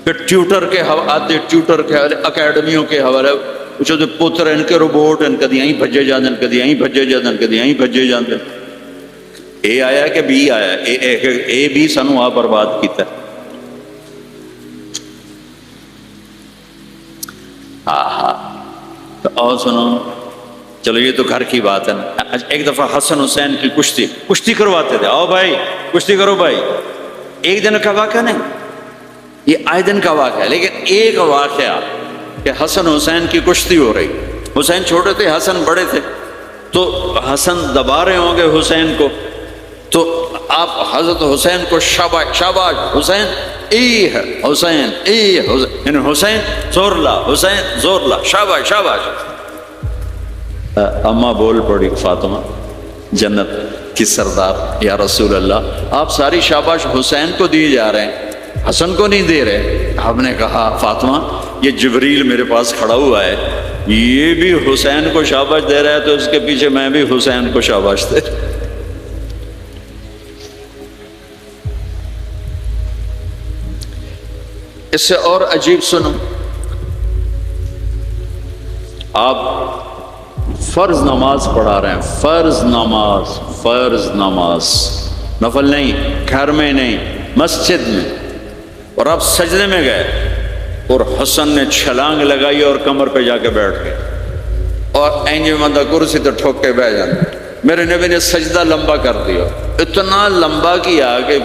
پھر ٹیوٹر کے آتے، ٹیوٹر کے حوالے، اکیڈمیوں کے حوالے، پوچھو تو پتر ان کے روبوٹ ان کدی یہیں بھجے جاندے، کدی یہیں بھجے جاندے، کدی یہیں بھجے جاندے۔ اے آیا کہ بی آیا؟ اے بی سانو آ برباد کیتا ہے۔ تو اور سنو، چلو یہ تو گھر کی بات ہے نا۔ ایک دفعہ حسن حسین کی کشتی کرواتے تھے، آؤ بھائی کشتی کرو بھائی۔ ایک دن کا واقعہ نہیں، یہ آئے دن کا واقعہ ہے، لیکن ایک واقعہ کہ حسن حسین کی کشتی ہو رہی، حسین چھوٹے تھے، حسن بڑے تھے، تو حسن دبا رہے ہوں گے حسین کو، تو آپ حضرت حسین کو شاباش شاباش حسین، ای ہے حسین، ای حسین، یعنی حسین زور لا، حسین زور لا، شاباش شاباش۔ اماں بول پڑی فاطمہ جنت کی سردار، یا رسول اللہ آپ ساری شاباش حسین کو دی جا رہے ہیں، حسن کو نہیں دے رہے۔ آپ نے کہا فاطمہ یہ جبریل میرے پاس کھڑا ہوا ہے، یہ بھی حسین کو شاباش دے رہا ہے، تو اس کے پیچھے میں بھی حسین کو شاباش دے رہا ہوں۔ اس سے اور عجیب سنو، آپ فرض نماز پڑھا رہے ہیں، فرض نماز، فرض نماز، نفل نہیں، گھر میں نہیں، مسجد میں، اور آپ سجدے میں گئے اور حسن نے چھلانگ لگائی اور کمر پہ جا کے بیٹھ گئے، اور اینجی مندہ کرسی تو ٹھوک کے بیٹھ جانا۔ میرے نبی نے سجدہ لمبا کر دیا، اتنا لمبا کیا کہ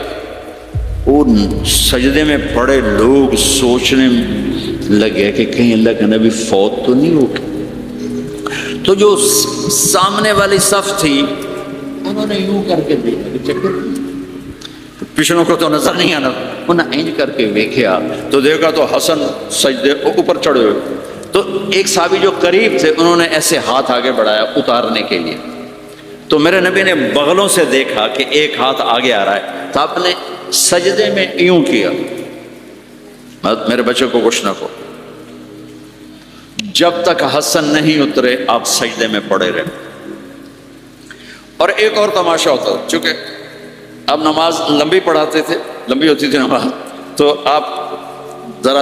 ان سجدے میں پڑے لوگ سوچنے لگے کہ کہیں اللہ کا نبی فوت تو نہیں ہو گیا. تو جو سامنے والی صف تھی انہوں نے یوں کر کے دیکھا کہ چکر پچھلوں کو تو نظر نہیں آنا. انہیں اینج کر کے دیکھا تو دیکھا تو حسن سجدے اوپر چڑھے ہوئے. تو ایک صحابی جو قریب تھے انہوں نے ایسے ہاتھ آگے بڑھایا اتارنے کے لیے. تو میرے نبی نے بغلوں سے دیکھا کہ ایک ہاتھ آگے آ رہا ہے تو آپ نے سجدے میں یوں کیا. میرے بچے کو کچھ نہ کہو. جب تک حسن نہیں اترے آپ سجدے میں پڑے رہے. اور ایک اور تماشا ہوتا ہے، چونکہ آپ نماز لمبی پڑھاتے تھے، لمبی ہوتی تھی نماز، تو آپ ذرا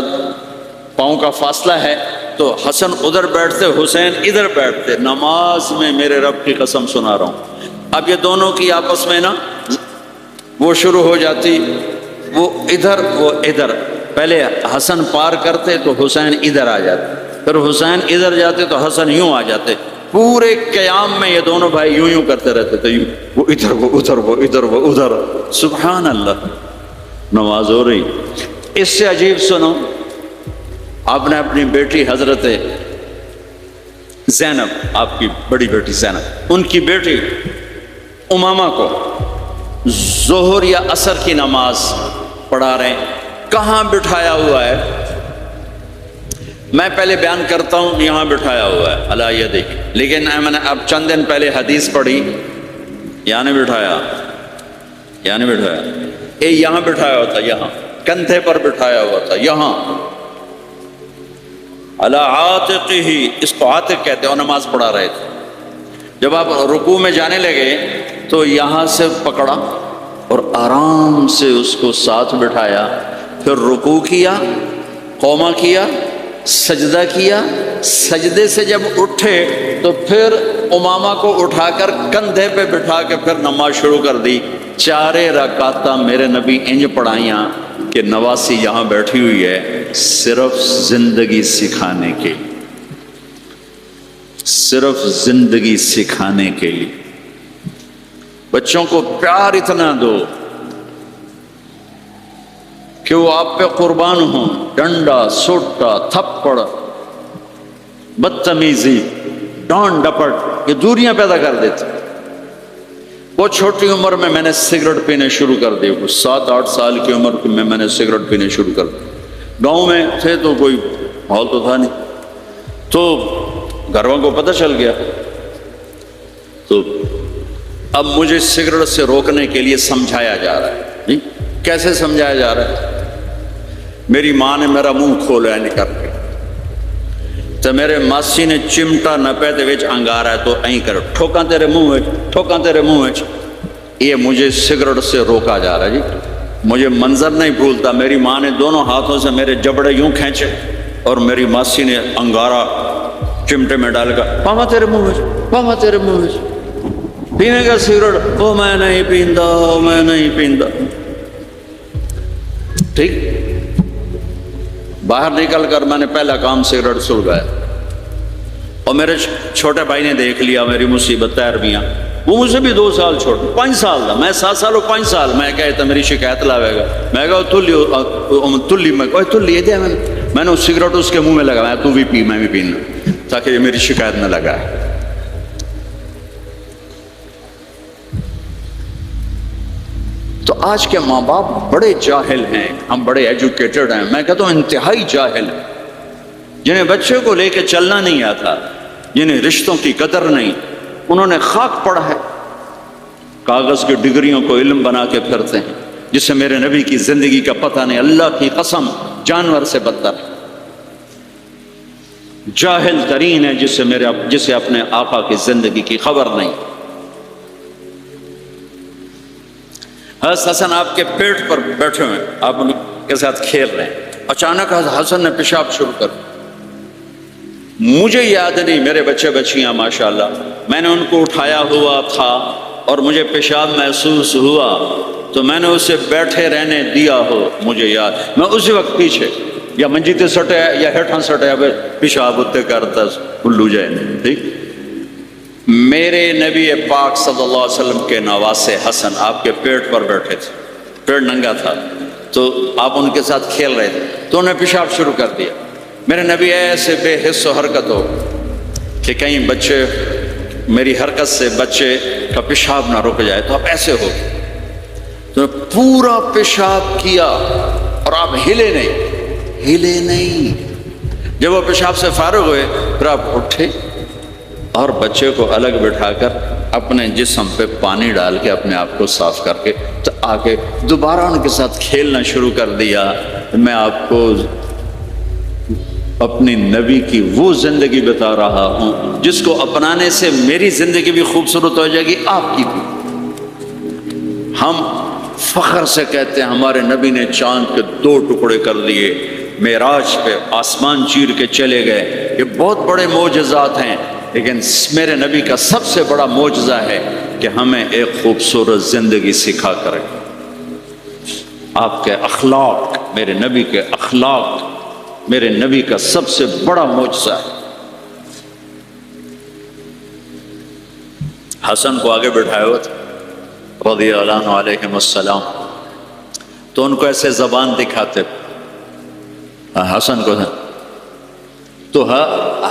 پاؤں کا فاصلہ ہے تو حسن ادھر بیٹھتے حسین ادھر بیٹھتے. نماز میں میرے رب کی قسم سنا رہا ہوں، اب یہ دونوں کی آپس میں نا وہ شروع ہو جاتی، وہ ادھر وہ ادھر. پہلے حسن پار کرتے تو حسین ادھر آ جاتے، پھر حسین ادھر جاتے تو حسن یوں آ جاتے. پورے قیام میں یہ دونوں بھائی یوں یوں کرتے رہتے تھے، یوں وہ ادھر وہ ادھر وہ ادھر وہ ادھر. سبحان اللہ، نماز ہو رہی. اس سے عجیب سنو، آپ نے اپنی بیٹی حضرت زینب، آپ کی بڑی بیٹی زینب، ان کی بیٹی امامہ کو ظہر یا عصر کی نماز پڑھا رہے ہیں. کہاں بٹھایا ہوا ہے؟ میں پہلے بیان کرتا ہوں، یہاں بٹھایا ہوا ہے اللہ یہ دیکھ. لیکن میں نے اب چند دن پہلے حدیث پڑھی، یہاں نہیں بٹھایا، یہاں نہیں بٹھایا، یہاں بٹھایا ہوا تھا، یہاں کندھے پر بٹھایا ہوا تھا، یہاں اللہ عاتقہ، اس کو عاتق کہتے ہیں. اور نماز پڑھا رہے تھے. جب آپ رکوع میں جانے لگے تو یہاں سے پکڑا اور آرام سے اس کو ساتھ بٹھایا. پھر رکوع کیا، قومہ کیا، سجدہ کیا. سجدے سے جب اٹھے تو پھر امامہ کو اٹھا کر کندھے پہ بٹھا کے پھر نماز شروع کر دی. 4 رکعتاں میرے نبی انج پڑھائیاں کہ نواسی یہاں بیٹھی ہوئی ہے صرف زندگی سکھانے کے لیے، صرف زندگی سکھانے کے لیے. بچوں کو پیار اتنا دو کہ وہ آپ پہ قربان ہوں. ڈنڈا، سوٹا، تھپڑ، بدتمیزی، ڈانٹ ڈپٹ، یہ دوریاں پیدا کر دیتے. بہت چھوٹی عمر میں نے سگریٹ پینے شروع کر دی. 7-8 سال کی عمر میں نے سگریٹ پینے شروع کر دی. گاؤں میں تھے تو کوئی ماحول تو تھا نہیں، تو گھر والوں کو پتہ چل گیا. تو اب مجھے سگریٹ سے روکنے کے لیے سمجھایا جا رہا ہے. کیسے سمجھایا جا رہا ہے؟ میری ماں نے میرا منہ کھولا ہے نکل کے، تو میرے ماسی نے چمٹا نپے دے وچ انگارا ہے تو این کر ٹھوکاں تیرے منہ وچ، ٹھوکاں تیرے منہ وچ. یہ مجھے سگریٹ سے روکا جا رہا ہے. جی مجھے منظر نہیں بھولتا، میری ماں نے دونوں ہاتھوں سے میرے جبڑے یوں کھینچے اور میری ماسی نے انگارا چمٹے میں ڈال کر پاما تیرے منہ وچ، پاما تیرے منہ وچ، پینے کا سگریٹ؟ او میں نہیں پیندا، میں نہیں پیندا. ٹھیک، باہر نکل کر میں نے پہلا کام سگریٹ سلگایا. اور میرے چھوٹے بھائی نے دیکھ لیا میری مصیبت تیربیاں. وہ مجھ سے بھی 2 سال چھوٹا، 5 سال تھا، میں 7 سال اور 5 سال. میں کہتا میری شکایت لاوے گا. میں کہا تلی میں کوئی تلی دیا. میں نے سگریٹ اس کے منہ میں لگایا، تو بھی پی میں بھی پینا، تاکہ یہ میری شکایت نہ لگائے. تو آج کے ماں باپ بڑے جاہل ہیں، ہم بڑے ایجوکیٹڈ ہیں. میں کہتا ہوں انتہائی جاہل ہیں، جنہیں بچے کو لے کے چلنا نہیں آتا، جنہیں رشتوں کی قدر نہیں. انہوں نے خاک پڑھا ہے، کاغذ کی ڈگریوں کو علم بنا کے پھرتے ہیں، جس سے میرے نبی کی زندگی کا پتہ نہیں. اللہ کی قسم جانور سے بدتر ہے. جاہل ترین ہے جسے اپنے آقا کی زندگی کی خبر نہیں. حضرت حسن آپ کے پیٹ پر بیٹھے ہوئے، آپ ان کے ساتھ کھیل رہے ہیں. اچانک حسن نے پیشاب شروع کر. مجھے یاد نہیں، میرے بچے بچیاں ماشاءاللہ، میں نے ان کو اٹھایا ہوا تھا اور مجھے پیشاب محسوس ہوا تو میں نے اسے بیٹھے رہنے دیا ہو. مجھے یاد، میں اسی وقت پیچھے یا منجی تے سٹے یا ہیٹھاں سٹے پیشاب اتنے کرتا الو جائے. ٹھیک، میرے نبی پاک صلی اللہ علیہ وسلم کے نواسے حسن آپ کے پیٹ پر بیٹھے تھے. پیٹ ننگا تھا. تو آپ ان کے ساتھ کھیل رہے تھے تو انہیں پیشاب شروع کر دیا. میرے نبی ایسے بے حس و حرکت ہو کہ کہیں بچے میری حرکت سے بچے کا پیشاب نہ رک جائے، تو آپ ایسے ہو تو پورا پیشاب کیا اور آپ ہلے نہیں. جب وہ پیشاب سے فارغ ہوئے پھر آپ اٹھے اور بچے کو الگ بٹھا کر اپنے جسم پہ پانی ڈال کے اپنے آپ کو صاف کر کے تو آ کے دوبارہ ان کے ساتھ کھیلنا شروع کر دیا. میں آپ کو اپنی نبی کی وہ زندگی بتا رہا ہوں جس کو اپنانے سے میری زندگی بھی خوبصورت ہو جائے گی، آپ کی بھی. ہم فخر سے کہتے ہیں ہمارے نبی نے چاند کے 2 ٹکڑے کر دیے، معراج پہ آسمان چیر کے چلے گئے. یہ بہت بڑے معجزات ہیں، لیکن میرے نبی کا سب سے بڑا معجزہ ہے کہ ہمیں ایک خوبصورت زندگی سکھا کرے. آپ کے اخلاق، میرے نبی کے اخلاق میرے نبی کا سب سے بڑا معجزہ ہے. حسن کو آگے بٹھائے ہوئے تھے رضی اللہ عنہ علیہم السلام، تو ان کو ایسے زبان دکھاتے حسن کو، تو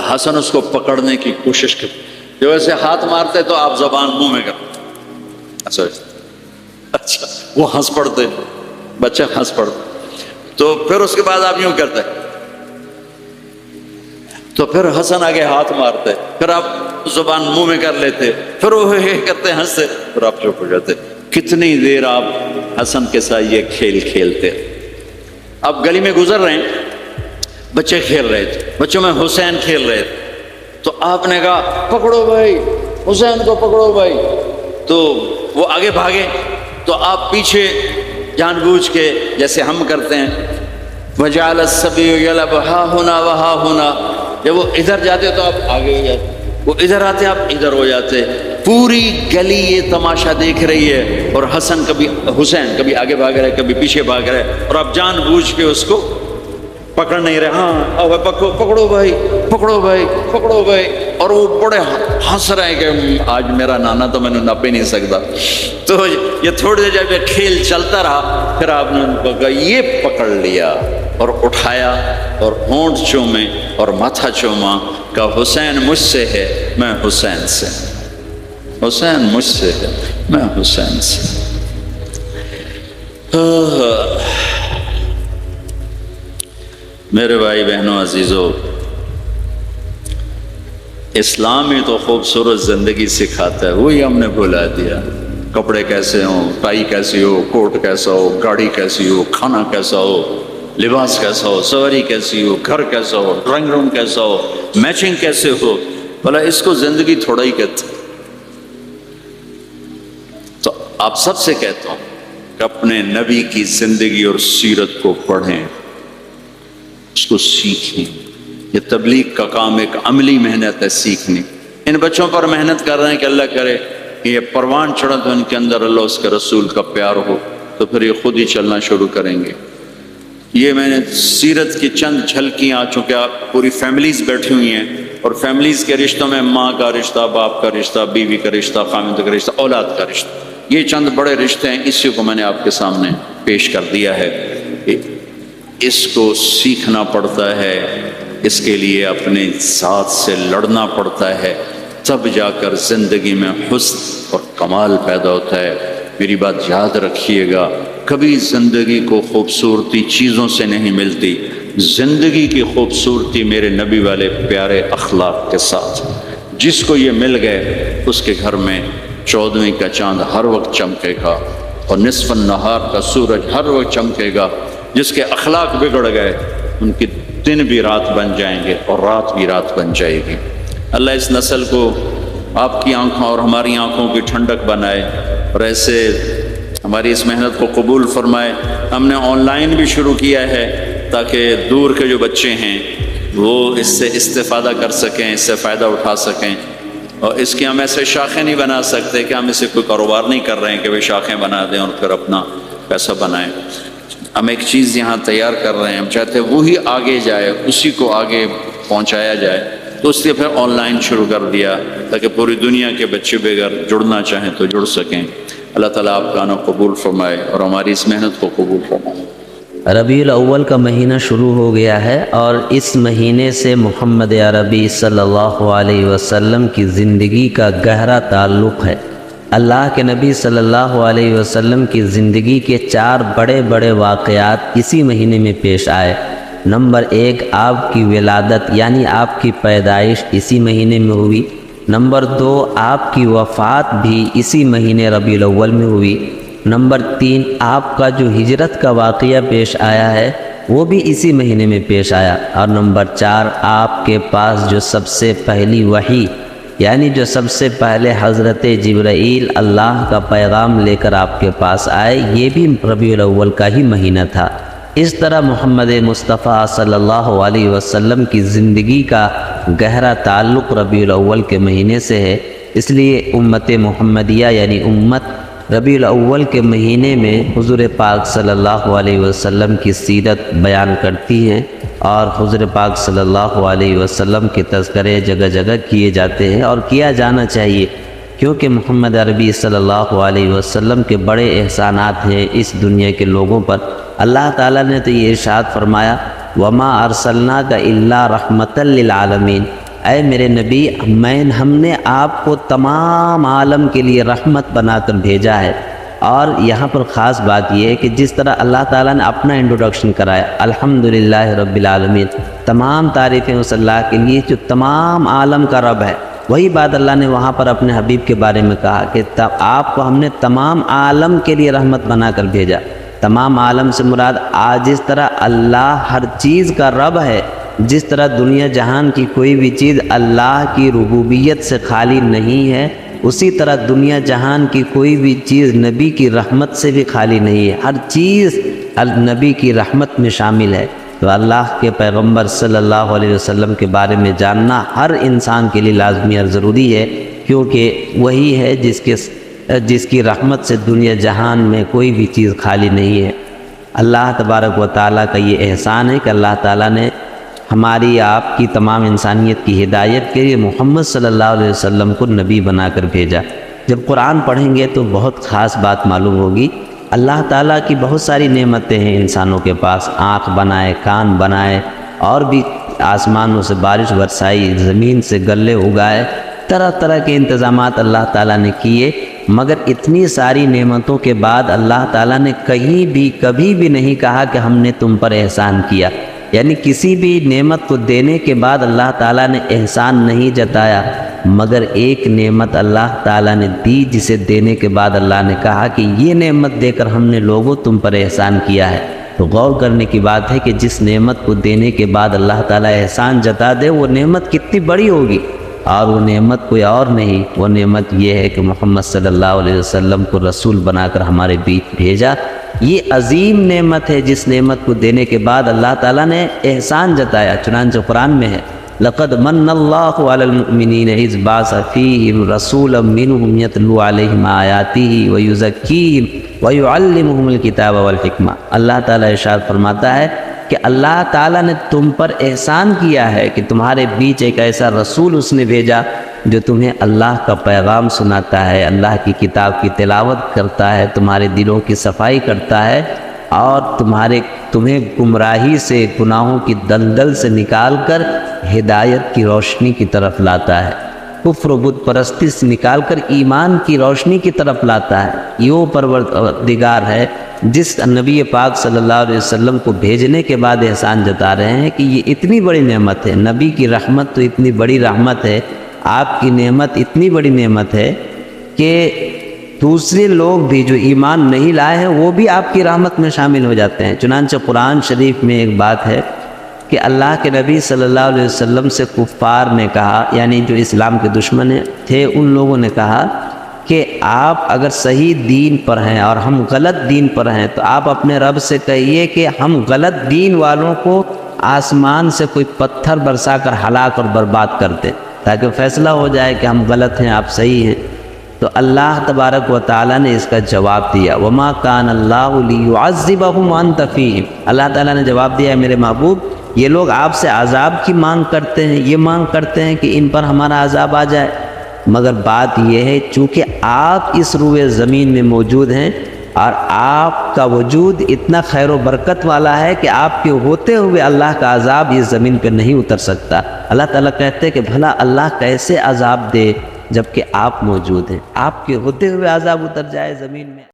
حسن اس کو پکڑنے کی کوشش کرتے، جو ایسے ہاتھ مارتے تو آپ زبان منہ میں کرتے. اچھا وہ ہنس پڑتے، بچے ہنس پڑتے، تو پھر اس کے بعد آپ یوں کرتے، تو پھر حسن آگے ہاتھ مارتے، پھر آپ زبان منہ میں کر لیتے، پھر وہ کرتے ہنستے، پھر آپ چپ ہو جاتے. کتنی دیر آپ حسن کے ساتھ یہ کھیل کھیلتے. آپ گلی میں گزر رہے ہیں، بچے کھیل رہے تھے، بچوں میں حسین کھیل رہے تھے، تو آپ نے کہا پکڑو بھائی حسین کو، پکڑو بھائی. تو وہ آگے بھاگے تو آپ پیچھے جان بوجھ کے جیسے ہم کرتے ہیں وَجَعَلَ السَّبِيُّ يَلْعَبُ هَا هُنَا وَهَا هُنَا، جب وہ ادھر جاتے تو آپ آگے ہو جاتے، وہ ادھر آتے آپ ادھر ہو جاتے. پوری گلی یہ تماشا دیکھ رہی ہے اور حسن حسین کبھی آگے بھاگ رہے کبھی پیچھے بھاگ رہے، اور آپ جان بوجھ کے اس کو پکڑ نہیں رہے. ہاں پکڑو بھائی پکڑو بھائی پکڑو بھائی، اور وہ بڑے ہنس رہے ہیں کہ آج میرا نانا تو میں نے نپ ہی نہیں سکتا. تو یہ تھوڑی دیر جب یہ کھیل چلتا رہا پھر آپ نے ان کو کہا یہ پکڑ لیا اور اٹھایا اور ہونٹ چومے اور ماتھا چوما، کہ حسین مجھ سے ہے میں حسین سے، حسین مجھ سے ہے میں حسین سے. میرے بھائی بہنوں عزیزو، اسلام ہی تو خوبصورت زندگی سکھاتا ہے، وہی ہم نے بھلا دیا. کپڑے کیسے ہوں، ٹائی کیسی ہو، کوٹ کیسا ہو، گاڑی کیسی ہو، کھانا کیسا ہو، لباس کیسا ہو، سواری کیسی ہو، گھر کیسا ہو، ڈرائنگ روم کیسا ہو، میچنگ کیسے ہو، بھلا اس کو زندگی تھوڑا ہی کہتے. تو آپ سب سے کہتا ہوں کہ اپنے نبی کی زندگی اور سیرت کو پڑھیں، اس کو سیکھیں. یہ تبلیغ کا کام ایک عملی محنت ہے، سیکھنے. ان بچوں پر محنت کر رہے ہیں کہ اللہ کرے کہ یہ پروان چڑھا تو ان کے اندر اللہ اس کے رسول کا پیار ہو، تو پھر یہ خود ہی چلنا شروع کریں گے. یہ میں نے سیرت کی چند جھلکیاں، چونکہ آپ پوری فیملیز بیٹھی ہوئی ہیں اور فیملیز کے رشتوں میں ماں کا رشتہ، باپ کا رشتہ، بیوی کا رشتہ، خاوند کا رشتہ، اولاد کا رشتہ، یہ چند بڑے رشتے ہیں، اسی کو میں نے آپ کے سامنے پیش کر دیا ہے. اس کو سیکھنا پڑتا ہے، اس کے لیے اپنے ذات سے لڑنا پڑتا ہے، تب جا کر زندگی میں حسن اور کمال پیدا ہوتا ہے. میری بات یاد رکھیے گا، کبھی زندگی کو خوبصورتی چیزوں سے نہیں ملتی، زندگی کی خوبصورتی میرے نبی والے پیارے اخلاق کے ساتھ. جس کو یہ مل گئے اس کے گھر میں 14ویں کا چاند ہر وقت چمکے گا اور نصف النہار کا سورج ہر وقت چمکے گا. جس کے اخلاق بگڑ گئے ان کی دن بھی رات بن جائیں گے اور رات بھی رات بن جائے گی. اللہ اس نسل کو آپ کی آنکھوں اور ہماری آنکھوں کی ٹھنڈک بنائے اور ایسے ہماری اس محنت کو قبول فرمائے. ہم نے آن لائن بھی شروع کیا ہے تاکہ دور کے جو بچے ہیں وہ اس سے استفادہ کر سکیں، اس سے فائدہ اٹھا سکیں. اور اس کی ہم ایسے شاخیں نہیں بنا سکتے کہ ہم اسے کوئی کاروبار نہیں کر رہے ہیں کہ وہ شاخیں بنا دیں اور پھر اپنا پیسہ بنائیں. ہم ایک چیز یہاں تیار کر رہے ہیں، ہم چاہتے ہیں وہی آگے جائے، اسی کو آگے پہنچایا جائے. تو اس لیے پھر آن لائن شروع کر دیا تاکہ پوری دنیا کے بچے بھی اگر جڑنا چاہیں تو جڑ سکیں. اللہ تعالیٰ آپ کا نا قبول فرمائے اور ہماری اس محنت کو قبول فرمائے. ربیع الاول کا مہینہ شروع ہو گیا ہے اور اس مہینے سے محمد عربی صلی اللہ علیہ وسلم کی زندگی کا گہرا تعلق ہے۔ اللہ کے نبی صلی اللہ علیہ وسلم کی زندگی کے 4 بڑے بڑے واقعات اسی مہینے میں پیش آئے۔ نمبر 1، آپ کی ولادت یعنی آپ کی پیدائش اسی مہینے میں ہوئی۔ نمبر 2، آپ کی وفات بھی اسی مہینے ربیع الاول میں ہوئی۔ نمبر 3، آپ کا جو ہجرت کا واقعہ پیش آیا ہے وہ بھی اسی مہینے میں پیش آیا۔ اور نمبر 4، آپ کے پاس جو سب سے پہلی وحی یعنی جو سب سے پہلے حضرت جبرائیل اللہ کا پیغام لے کر آپ کے پاس آئے، یہ بھی ربیع الاول کا ہی مہینہ تھا۔ اس طرح محمد مصطفیٰ صلی اللہ علیہ وسلم کی زندگی کا گہرا تعلق ربیع الاول کے مہینے سے ہے۔ اس لیے امت محمدیہ یعنی امت ربیع الاول کے مہینے میں حضور پاک صلی اللہ علیہ وسلم کی سیرت بیان کرتی ہیں اور حضور پاک صلی اللہ علیہ وسلم کے تذکرے جگہ جگہ کیے جاتے ہیں اور کیا جانا چاہیے، کیونکہ محمد عربی صلی اللہ علیہ وسلم کے بڑے احسانات ہیں اس دنیا کے لوگوں پر۔ اللہ تعالیٰ نے تو یہ ارشاد فرمایا، وَمَا أَرْسَلْنَاكَ إِلَّا رَحْمَةً لِّلْعَالَمِينَ، اے میرے نبی، ہم نے آپ کو تمام عالم کے لیے رحمت بنا کر بھیجا ہے۔ اور یہاں پر خاص بات یہ ہے کہ جس طرح اللہ تعالیٰ نے اپنا انٹروڈکشن کرایا، الحمدللہ رب العالمین، تمام تعریفیں اس اللہ کے لیے جو تمام عالم کا رب ہے، وہی بات اللہ نے وہاں پر اپنے حبیب کے بارے میں کہا کہ آپ کو ہم نے تمام عالم کے لیے رحمت بنا کر بھیجا۔ تمام عالم سے مراد جس طرح اللہ ہر چیز کا رب ہے، جس طرح دنیا جہان کی کوئی بھی چیز اللہ کی ربوبیت سے خالی نہیں ہے، اسی طرح دنیا جہان کی کوئی بھی چیز نبی کی رحمت سے بھی خالی نہیں ہے۔ ہر چیز نبی کی رحمت میں شامل ہے۔ تو اللہ کے پیغمبر صلی اللہ علیہ وسلم کے بارے میں جاننا ہر انسان کے لیے لازمی اور ضروری ہے، کیونکہ وہی ہے جس کی رحمت سے دنیا جہان میں کوئی بھی چیز خالی نہیں ہے۔ اللہ تبارک و تعالیٰ کا یہ احسان ہے کہ اللہ تعالیٰ نے ہماری آپ کی تمام انسانیت کی ہدایت کے لیے محمد صلی اللہ علیہ وسلم کو نبی بنا کر بھیجا۔ جب قرآن پڑھیں گے تو بہت خاص بات معلوم ہوگی۔ اللہ تعالیٰ کی بہت ساری نعمتیں ہیں انسانوں کے پاس، آنکھ بنائے، کان بنائے، اور بھی آسمانوں سے بارش برسائی، زمین سے غلے اگائے، طرح طرح کے انتظامات اللہ تعالیٰ نے کیے، مگر اتنی ساری نعمتوں کے بعد اللہ تعالیٰ نے کہیں بھی کبھی بھی نہیں کہا کہ ہم نے تم پر احسان کیا۔ یعنی کسی بھی نعمت کو دینے کے بعد اللہ تعالیٰ نے احسان نہیں جتایا، مگر ایک نعمت اللہ تعالیٰ نے دی جسے دینے کے بعد اللہ نے کہا کہ یہ نعمت دے کر ہم نے لوگوں تم پر احسان کیا ہے۔ تو غور کرنے کی بات ہے کہ جس نعمت کو دینے کے بعد اللہ تعالیٰ احسان جتا دے وہ نعمت کتنی بڑی ہوگی، اور وہ نعمت کوئی اور نہیں، وہ نعمت یہ ہے کہ محمد صلی اللہ علیہ وسلم کو رسول بنا کر ہمارے بیچ بھیجا۔ یہ عظیم نعمت ہے جس نعمت کو دینے کے بعد اللہ تعالیٰ نے احسان جتایا۔ چنانچہ قرآن میں ہے، لَقَدْ مَنَّ اللَّهُ عَلَى الْمُؤْمِنِينَ إِذْ بَعَثَ فِيهِمْ رَسُولًا مِّنْهُمْ يَتْلُو عَلَيْهِمْ آيَاتِهِ وَيُزَكِّيهِمْ وَيُعَلِّمُهُمُ الْكِتَابَ وَالْحِكْمَةَ۔ اللہ تعالیٰ ارشاد فرماتا ہے کہ اللہ تعالیٰ نے تم پر احسان کیا ہے کہ تمہارے بیچ ایک ایسا رسول اس نے بھیجا جو تمہیں اللہ کا پیغام سناتا ہے، اللہ کی کتاب کی تلاوت کرتا ہے، تمہارے دلوں کی صفائی کرتا ہے، اور تمہیں گمراہی سے، گناہوں کی دلدل سے نکال کر ہدایت کی روشنی کی طرف لاتا ہے، کفر و بت پرستی سے نکال کر ایمان کی روشنی کی طرف لاتا ہے۔ یہ وہ پروردگار ہے جس نبی پاک صلی اللہ علیہ وسلم کو بھیجنے کے بعد احسان جتا رہے ہیں کہ یہ اتنی بڑی نعمت ہے۔ نبی کی رحمت تو اتنی بڑی رحمت ہے، آپ کی نعمت اتنی بڑی نعمت ہے کہ دوسرے لوگ بھی جو ایمان نہیں لائے ہیں وہ بھی آپ کی رحمت میں شامل ہو جاتے ہیں۔ چنانچہ قرآن شریف میں ایک بات ہے کہ اللہ کے نبی صلی اللہ علیہ وسلم سے کفار نے کہا، یعنی جو اسلام کے دشمن تھے، ان لوگوں نے کہا کہ آپ اگر صحیح دین پر ہیں اور ہم غلط دین پر ہیں تو آپ اپنے رب سے کہیے کہ ہم غلط دین والوں کو آسمان سے کوئی پتھر برسا کر ہلاک اور برباد کر دیں، تاکہ فیصلہ ہو جائے کہ ہم غلط ہیں، آپ صحیح ہیں۔ تو اللہ تبارک و تعالیٰ نے اس کا جواب دیا، وَمَا كَانَ اللَّهُ لِيُعَذِّبَهُمْ وَأَنْتَ فِيهِمْ۔ اللہ تعالیٰ نے جواب دیا ہے، میرے محبوب، یہ لوگ آپ سے عذاب کی مانگ کرتے ہیں، یہ مانگ کرتے ہیں کہ ان پر ہمارا عذاب آ جائے، مگر بات یہ ہے چونکہ آپ اس روئے زمین میں موجود ہیں اور آپ کا وجود اتنا خیر و برکت والا ہے کہ آپ کے ہوتے ہوئے اللہ کا عذاب اس زمین پہ نہیں اتر سکتا۔ اللہ تعالیٰ کہتے ہیں کہ بھلا اللہ کیسے عذاب دے جب کہ آپ موجود ہیں، آپ کے ہوتے ہوئے عذاب اتر جائے زمین میں۔